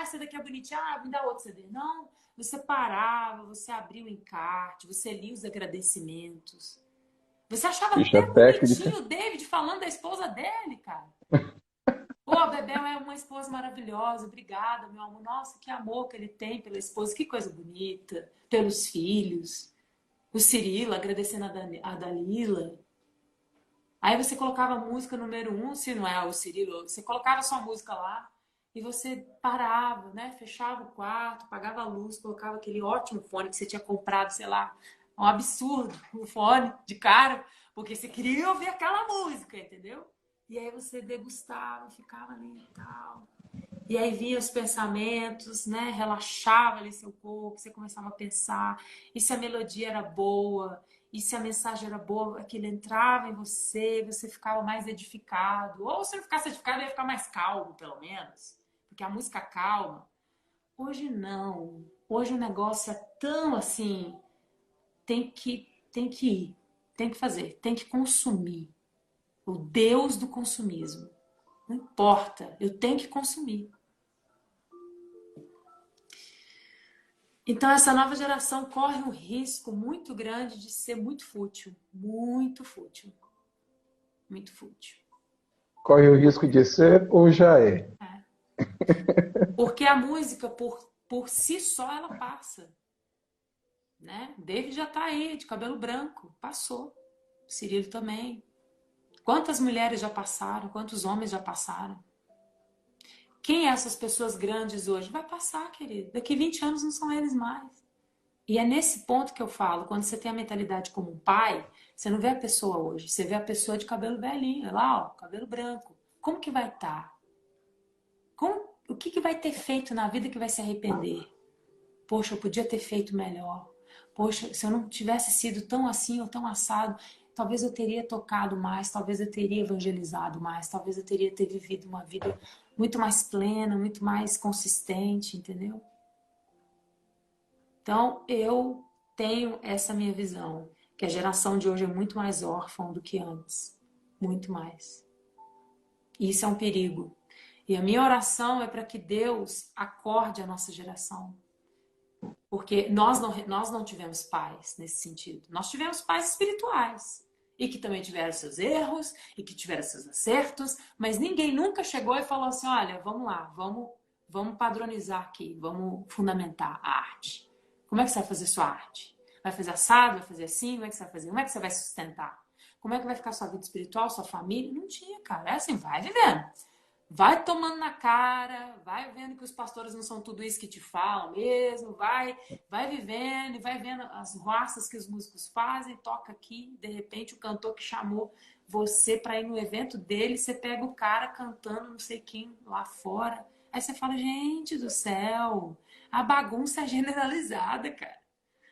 esse daqui é bonitinho, me dá outro CD. Não, você parava, você abria o encarte, você lia os agradecimentos. Você achava Ficha até técnica. bonitinho o David falando da esposa dele, cara. Pô, a Bebel é uma esposa maravilhosa, obrigada, meu amor. Nossa, que amor que ele tem pela esposa, que coisa bonita, pelos filhos. O Cirilo agradecendo a Dalila. Aí você colocava a música número um, se não é o Cirilo, você colocava sua música lá e você parava, né? Fechava o quarto, apagava a luz, colocava aquele ótimo fone que você tinha comprado, sei lá, um absurdo, um fone de cara, porque você queria ouvir aquela música, entendeu? E aí você degustava, ficava ali e tal. E aí vinham os pensamentos, né? Relaxava ali seu corpo, você começava a pensar. E se a melodia era boa, e se a mensagem era boa, aquilo entrava em você, você ficava mais edificado. Ou se não ficasse edificado, ia ficar mais calmo, pelo menos. Porque a música calma. Hoje não. Hoje o negócio é tão assim, tem que ir, tem que fazer, tem que consumir. O Deus do consumismo. Não importa, eu tenho que consumir. Então, essa nova geração corre um risco muito grande de ser muito fútil. Muito fútil. Muito fútil. Corre o risco Porque, de ser ou já é? é. Porque a música, por si só, ela passa. Né? David já tá aí, de cabelo branco. Passou. Cirilo também. Quantas mulheres já passaram? Quantos homens já passaram? Quem é essas pessoas grandes hoje? Vai passar, querido. Daqui 20 anos não são eles mais. E é nesse ponto que eu falo, quando você tem a mentalidade como um pai, você não vê a pessoa hoje, você vê a pessoa de cabelo velhinho, olha lá, ó, cabelo branco. Como que vai estar? O que vai ter feito na vida que vai se arrepender? Poxa, eu podia ter feito melhor. Poxa, se eu não tivesse sido tão assim ou tão assado, talvez eu teria tocado mais, talvez eu teria evangelizado mais, talvez eu teria ter vivido uma vida muito mais plena, muito mais consistente, entendeu? Então, eu tenho essa minha visão, que a geração de hoje é muito mais órfã do que antes. Muito mais. E isso é um perigo. E a minha oração é para que Deus acorde a nossa geração. Porque nós não tivemos pais nesse sentido. Nós tivemos pais espirituais. E que também tiveram seus erros, e que tiveram seus acertos, mas ninguém nunca chegou e falou assim: olha, vamos lá, vamos padronizar aqui, vamos fundamentar a arte. Como é que você vai fazer sua arte? Vai fazer assado? Vai fazer assim? Como é que você vai fazer? Como é que você vai sustentar? Como é que vai ficar sua vida espiritual, sua família? Não tinha, cara. É assim, vai vivendo. Vai tomando na cara, vai vendo que os pastores não são tudo isso que te falam mesmo, vai vivendo e vai vendo as raças que os músicos fazem, toca aqui, de repente o cantor que chamou você para ir no evento dele, você pega o cara cantando não sei quem lá fora. Aí você fala, gente do céu, a bagunça é generalizada, cara.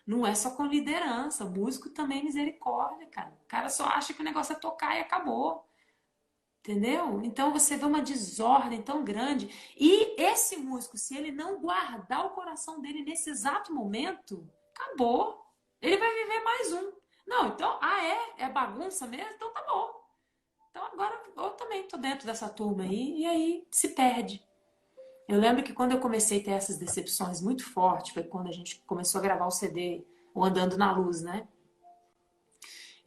Não é só com liderança, músico também é misericórdia, cara. O cara só acha que o negócio é tocar e acabou. Entendeu? Então você vê uma desordem tão grande. E esse músico, se ele não guardar o coração dele nesse exato momento, acabou. Ele vai viver mais um. Não, então, é bagunça mesmo? Então tá bom. Então agora eu também tô dentro dessa turma aí, e aí se perde. Eu lembro que quando eu comecei a ter essas decepções muito fortes, foi quando a gente começou a gravar o CD, o Andando na Luz, né?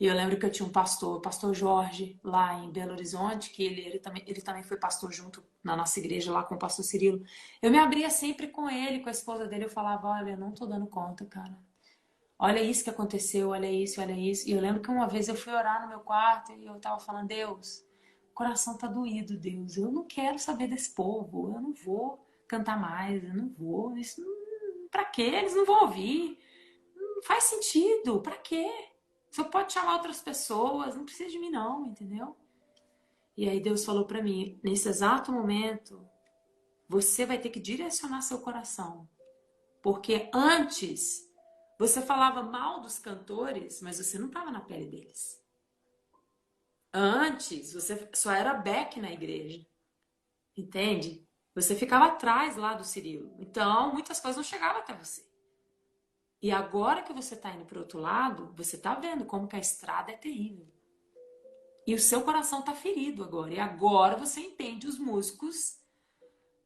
E eu lembro que eu tinha um pastor, o pastor Jorge, lá em Belo Horizonte, que ele também foi pastor junto na nossa igreja, lá com o pastor Cirilo. Eu me abria sempre com ele, com a esposa dele, eu falava, olha, eu não tô dando conta, cara. Olha isso que aconteceu, olha isso, olha isso. E eu lembro que uma vez eu fui orar no meu quarto e eu tava falando, Deus, o coração tá doído, Deus. Eu não quero saber desse povo, eu não vou cantar mais, eu não vou. Isso, pra quê? Eles não vão ouvir. Não faz sentido. Pra quê? Você pode chamar outras pessoas, não precisa de mim não, entendeu? E aí Deus falou pra mim, nesse exato momento, você vai ter que direcionar seu coração. Porque antes, você falava mal dos cantores, mas você não estava na pele deles. Antes, você só era back na igreja. Entende? Você ficava atrás lá do Cirilo. Então, muitas coisas não chegavam até você. E agora que você está indo para o outro lado, você está vendo como que a estrada é terrível. E o seu coração está ferido agora. E agora você entende os músicos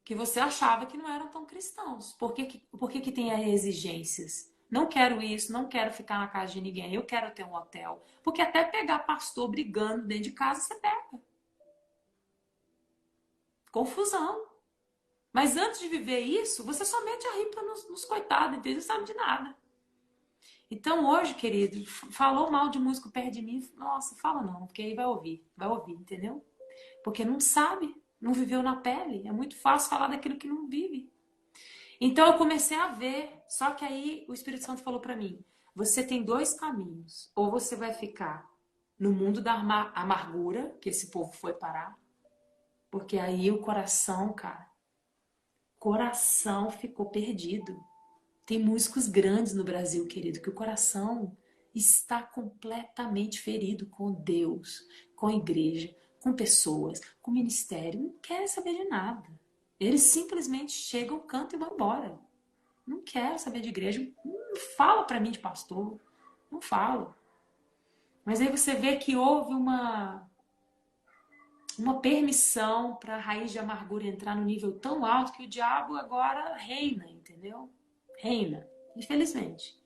que você achava que não eram tão cristãos. Por que tem aí exigências? Não quero isso, não quero ficar na casa de ninguém, eu quero ter um hotel. Porque até pegar pastor brigando dentro de casa, você pega. Confusão. Mas antes de viver isso, você só mete a ripa nos coitados, entendeu? Não sabe de nada. Então hoje, querido, falou mal de músico perto de mim, nossa, fala não, porque aí vai ouvir, entendeu? Porque não sabe, não viveu na pele. É muito fácil falar daquilo que não vive. Então eu comecei a ver, só que aí o Espírito Santo falou pra mim, você tem dois caminhos, ou você vai ficar no mundo da amargura, que esse povo foi parar, porque aí o coração, cara, coração ficou perdido. Tem músicos grandes no Brasil, querido, que o coração está completamente ferido com Deus, com a igreja, com pessoas, com o ministério. Não querem saber de nada. Eles simplesmente chegam, cantam e vão embora. Não quero saber de igreja. Não fala para mim de pastor. Não falo. Mas aí você vê que houve uma permissão para a raiz de amargura entrar no nível tão alto que o diabo agora reina, entendeu? Reina, infelizmente.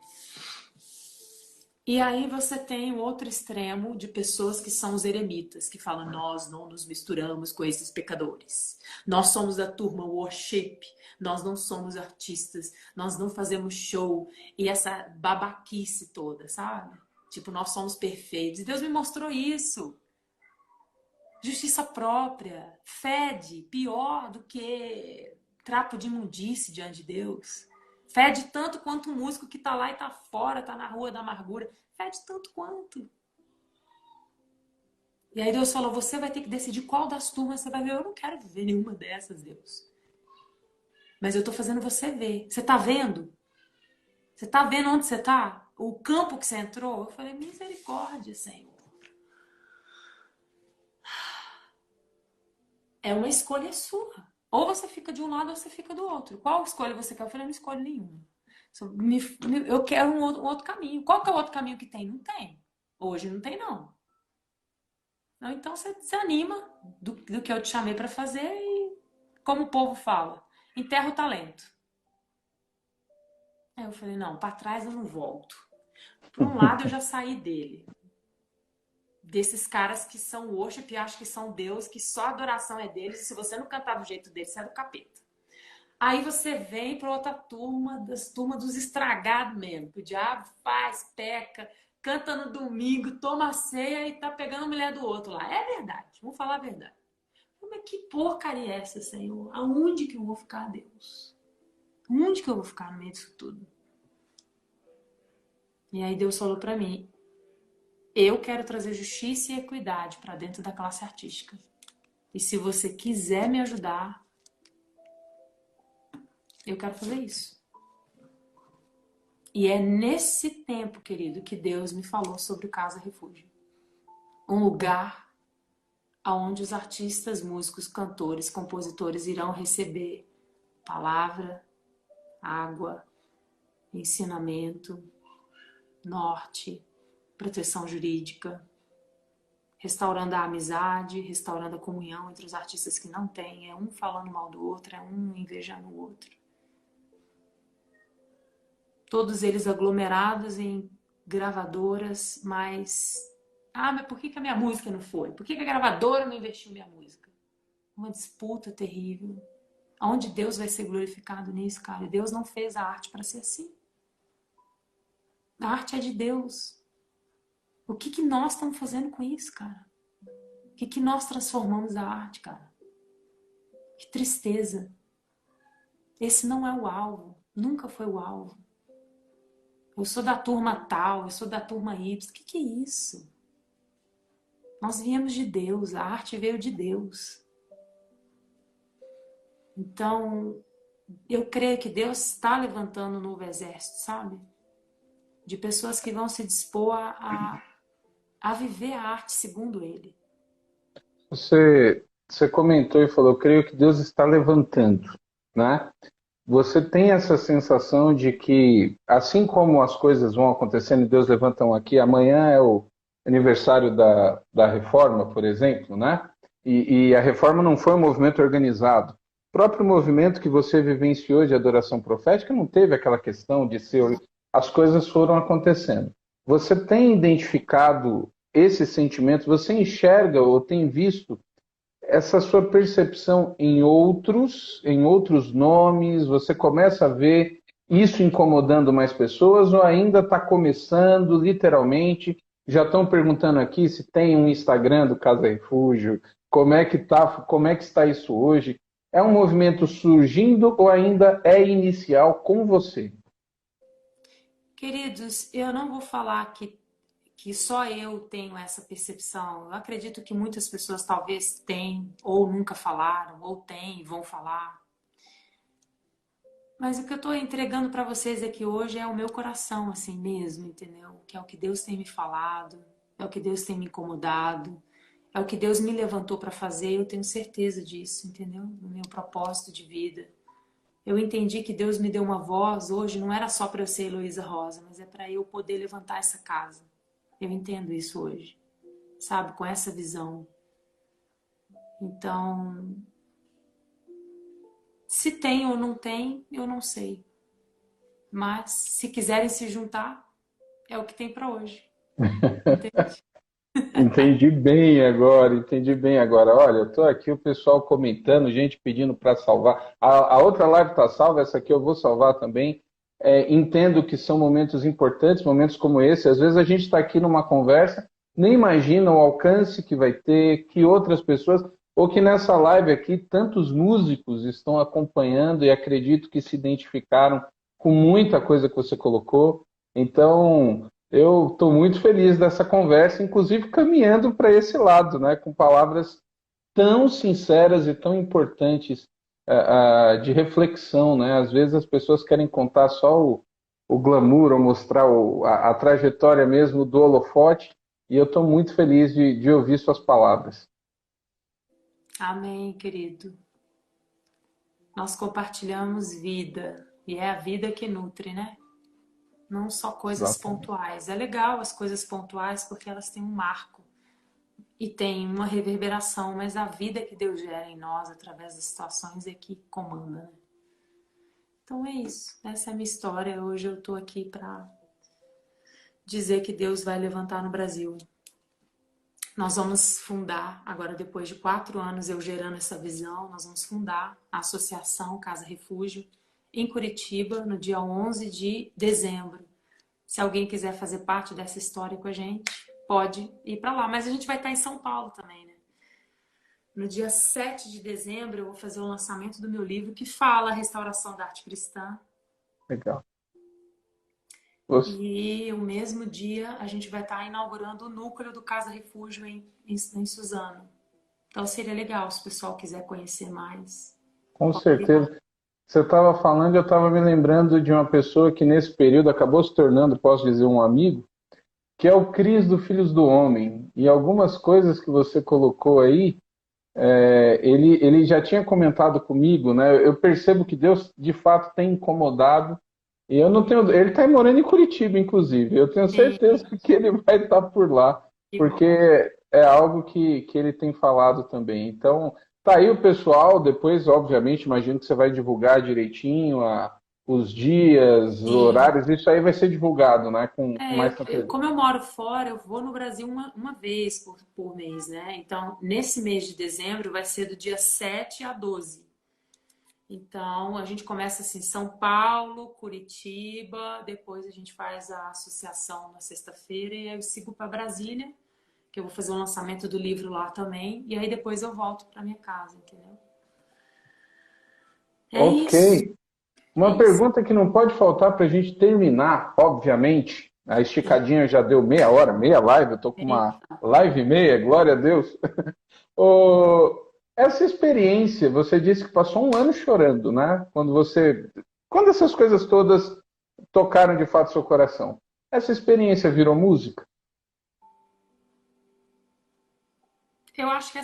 E aí você tem o outro extremo de pessoas que são os eremitas, que falam, nós não nos misturamos com esses pecadores. Nós somos da turma worship, nós não somos artistas, nós não fazemos show. E essa babaquice toda, sabe? Tipo, nós somos perfeitos. E Deus me mostrou isso. Justiça própria, fede, pior do que trapo de imundície diante de Deus. Fede tanto quanto um músico que tá lá e tá fora, tá na rua da amargura. Fede tanto quanto. E aí Deus falou, você vai ter que decidir qual das turmas você vai ver. Eu não quero viver nenhuma dessas, Deus. Mas eu tô fazendo você ver. Você tá vendo? Você tá vendo onde você tá? O campo que você entrou? Eu falei, misericórdia, Senhor. É uma escolha sua. Ou você fica de um lado ou você fica do outro. Qual escolha você quer? Eu falei, eu não escolho nenhuma. Eu quero um outro caminho. Qual que é o outro caminho que tem? Não tem. Hoje não tem, não. Então você desanima do que eu te chamei para fazer e, como o povo fala, enterra o talento. Aí eu falei, não, para trás eu não volto. Por um lado eu já saí dele. Desses caras que são worship e acham que são Deus, que só a adoração é deles, e se você não cantar do jeito deles, você é do capeta. Aí você vem para outra turma, das turmas dos estragados mesmo, que o diabo faz, peca, canta no domingo, toma a ceia e tá pegando a mulher do outro lá. É verdade, vamos falar a verdade. Mas que porcaria é essa, Senhor? Aonde que eu vou ficar, Deus? Onde que eu vou ficar no meio disso tudo? E aí Deus falou para mim, eu quero trazer justiça e equidade para dentro da classe artística. E se você quiser me ajudar, eu quero fazer isso. E é nesse tempo, querido, que Deus me falou sobre o Casa Refúgio. Um lugar onde os artistas, músicos, cantores, compositores irão receber palavra, água, ensinamento, norte, proteção jurídica, restaurando a amizade, restaurando a comunhão entre os artistas que não têm, é um falando mal do outro, é um invejando o outro. Todos eles aglomerados em gravadoras, mas... Ah, mas por que a minha música não foi? Por que a gravadora não investiu minha música? Uma disputa terrível. Onde Deus vai ser glorificado nisso, cara? Deus não fez a arte para ser assim. A arte é de Deus. O que nós estamos fazendo com isso, cara? O que nós transformamos a arte, cara? Que tristeza. Esse não é o alvo. Nunca foi o alvo. Eu sou da turma tal, eu sou da turma Y. O que é isso? Nós viemos de Deus, a arte veio de Deus. Então, eu creio que Deus está levantando um novo exército, sabe? De pessoas que vão se dispor a viver a arte segundo Ele. Você comentou e falou, eu creio que Deus está levantando, né? Você tem essa sensação de que, assim como as coisas vão acontecendo e Deus levanta um aqui, amanhã é o aniversário da reforma, por exemplo, né? E a reforma não foi um movimento organizado. O próprio movimento que você vivenciou de adoração profética não teve aquela questão de ser. As coisas foram acontecendo. Você tem identificado esses sentimentos? Você enxerga ou tem visto essa sua percepção em outros nomes, você começa a ver isso incomodando mais pessoas ou ainda está começando, literalmente? Já estão perguntando aqui se tem um Instagram do Casa Refúgio, como é que está isso hoje? É um movimento surgindo ou ainda é inicial com você? Queridos, eu não vou falar que só eu tenho essa percepção. Eu acredito que muitas pessoas talvez têm, ou nunca falaram, ou têm e vão falar. Mas o que eu estou entregando para vocês aqui hoje é o meu coração, assim mesmo, entendeu? Que é o que Deus tem me falado, é o que Deus tem me incomodado, é o que Deus me levantou para fazer. Eu tenho certeza disso, entendeu? No meu propósito de vida. Eu entendi que Deus me deu uma voz hoje, não era só para eu ser Heloísa Rosa, mas é para eu poder levantar essa casa. Eu entendo isso hoje, sabe? Com essa visão. Então, se tem ou não tem, eu não sei. Mas se quiserem se juntar, é o que tem para hoje. Entende? Entendi bem agora, entendi bem agora. Olha, eu estou aqui, o pessoal comentando, gente pedindo para salvar. A outra live está salva, essa aqui eu vou salvar também. Entendo que são momentos importantes, momentos como esse. Às vezes a gente está aqui numa conversa, nem imagina o alcance que vai ter, que outras pessoas, ou que nessa live aqui tantos músicos estão acompanhando e acredito que se identificaram com muita coisa que você colocou. Então, eu estou muito feliz dessa conversa, inclusive caminhando para esse lado, né, com palavras tão sinceras e tão importantes de reflexão, né? Às vezes as pessoas querem contar só o glamour ou mostrar a trajetória mesmo do holofote, e eu estou muito feliz de ouvir suas palavras. Amém, querido. Nós compartilhamos vida e é a vida que nutre, né? Não só coisas Exatamente. pontuais. É legal as coisas pontuais porque elas têm um marco e têm uma reverberação, mas a vida que Deus gera em nós através das situações é que comanda, né? Então é isso. Essa é a minha história. Hoje eu tô aqui para dizer que Deus vai levantar no Brasil. Nós vamos fundar, agora depois de 4 anos eu gerando essa visão, nós vamos fundar a Associação Casa Refúgio em Curitiba no dia 11 de dezembro. Se alguém quiser fazer parte dessa história com a gente, pode ir para lá. Mas a gente vai estar em São Paulo também, né? No dia 7 de dezembro eu vou fazer o lançamento do meu livro que fala a restauração da arte cristã. Legal. Você- E o mesmo dia a gente vai estar inaugurando o núcleo do Casa Refúgio em Suzano. Então seria legal se o pessoal quiser conhecer mais. Com Pode ir lá. certeza. Você estava falando, eu estava me lembrando de uma pessoa que nesse período acabou se tornando, posso dizer, um amigo, que é o Cris do Filhos do Homem. E algumas coisas que você colocou aí, ele já tinha comentado comigo, né? Eu percebo que Deus de fato tem incomodado. E eu não tenho. Ele está morando em Curitiba, inclusive. Eu tenho certeza Sim, que ele vai estar por lá, que porque bom. é algo que ele tem falado também. Então, tá aí o pessoal. Depois, obviamente, imagino que você vai divulgar direitinho os dias, os Sim. horários. Isso aí vai ser divulgado, né? Com mais tranquilidade. Como eu moro fora, eu vou no Brasil uma vez por mês, né? Então, nesse mês de dezembro vai ser do dia 7 a 12. Então, a gente começa assim, São Paulo, Curitiba, depois a gente faz a associação na sexta-feira e aí eu sigo para Brasília, que eu vou fazer o lançamento do livro lá também, e aí depois eu volto para minha casa, entendeu? É Ok. isso. É Uma isso. pergunta que não pode faltar para a gente terminar, obviamente. A esticadinha já deu meia hora, meia live, eu estou com uma Eita. live e meia, glória a Deus. Ô, essa experiência, você disse que passou um ano chorando, né? Quando essas coisas todas tocaram de fato seu coração. Essa experiência virou música? Eu acho que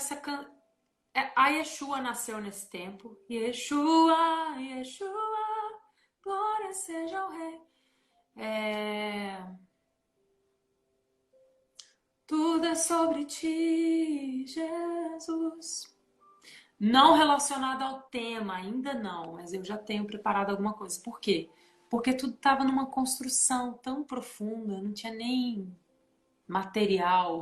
a Yeshua nasceu nesse tempo. Yeshua, Yeshua, glória seja ao Rei. É, tudo é sobre ti, Jesus. Não relacionado ao tema, ainda não, mas eu já tenho preparado alguma coisa. Por quê? Porque tudo estava numa construção tão profunda, não tinha nem material,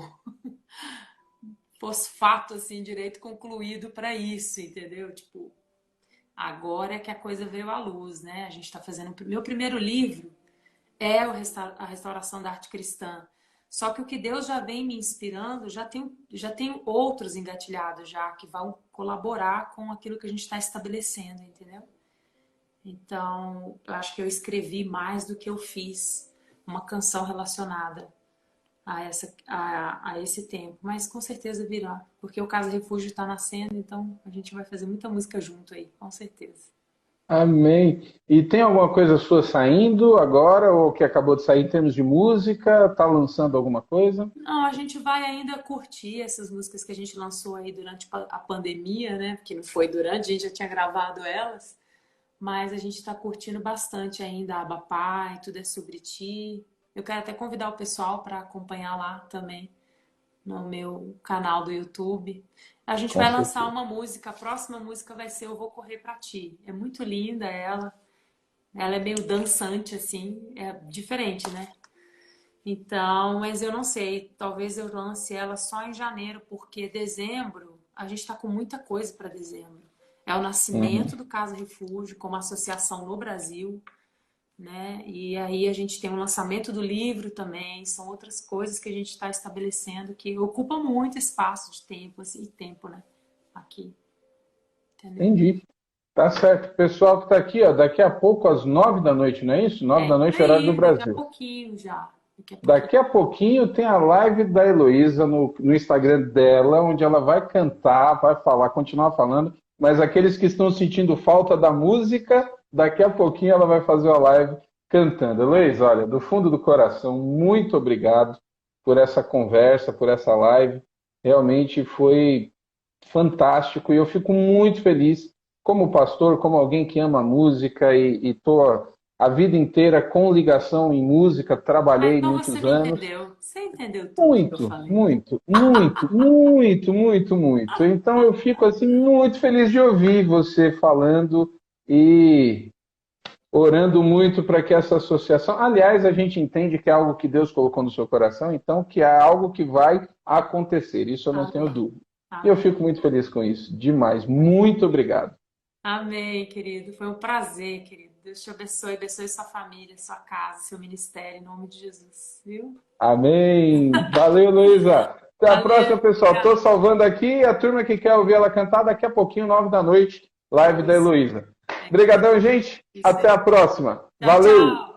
fosfato assim direito concluído para isso, entendeu? Tipo, agora é que a coisa veio à luz, né? A gente está fazendo. Meu primeiro livro é a restauração da arte cristã. Só que o que Deus já vem me inspirando, já tenho outros engatilhados já, que vão colaborar com aquilo que a gente está estabelecendo, entendeu? Então, eu acho que eu escrevi mais do que eu fiz uma canção relacionada a esse tempo. Mas com certeza virá, porque o Casa Refúgio está nascendo, então a gente vai fazer muita música junto aí, com certeza. Amém. E tem alguma coisa sua saindo agora, ou que acabou de sair em termos de música? Está lançando alguma coisa? Não, a gente vai ainda curtir essas músicas que a gente lançou aí durante a pandemia, né? Porque não foi durante, a gente já tinha gravado elas, mas a gente está curtindo bastante ainda a Abapá e Tudo é Sobre Ti. Eu quero até convidar o pessoal para acompanhar lá também no meu canal do YouTube. A gente Com vai lançar certeza. uma música, a próxima música vai ser Eu Vou Correr Pra Ti. É muito linda ela. Ela é meio dançante assim, é diferente, né? Então, mas eu não sei, talvez eu lance ela só em janeiro, porque dezembro a gente está com muita coisa para dezembro. É o Uhum. nascimento do Casa Refúgio como associação no Brasil, né? E aí a gente tem o lançamento do livro também, são outras coisas que a gente está estabelecendo que ocupa muito espaço de tempo, assim, e tempo, né? Aqui, entendeu? Entendi. Tá certo. Pessoal que está aqui, ó, daqui a pouco, às 9 da noite, não é isso? Nove É, da por noite, horário do aí, daqui a Brasil. pouquinho já. Daqui a pouquinho. Daqui a pouquinho tem a live da Heloísa no Instagram dela, onde ela vai cantar, vai falar, continuar falando, mas aqueles que estão sentindo falta da música, daqui a pouquinho ela vai fazer a live cantando. Heloísa, olha, do fundo do coração, muito obrigado por essa conversa, por essa live. Realmente foi fantástico e eu fico muito feliz como pastor, como alguém que ama música e estou a vida inteira com ligação em música, Ah, trabalhei então você muitos me anos. entendeu. Você entendeu tudo que eu Muito, falei. muito, muito, muito, muito, muito. Então eu fico assim muito feliz de ouvir você falando e orando muito para que essa associação, aliás, a gente entende que é algo que Deus colocou no seu coração, então que é algo que vai acontecer. Isso eu não tenho Amém. dúvida. E eu fico Amém. muito feliz com isso, demais. Muito obrigado. Amém, querido. Foi um prazer, querido. Deus te abençoe, abençoe sua família, sua casa, seu ministério, em nome de Jesus, viu? Amém. Valeu, Luísa. Até a próxima, Valeu, pessoal. Estou obrigada. salvando aqui a turma que quer ouvir ela cantar daqui a pouquinho, 9 da noite, live da Isso. Heloísa. É que Obrigadão, gente. isso Até aí. a próxima. Tchau, Valeu. tchau.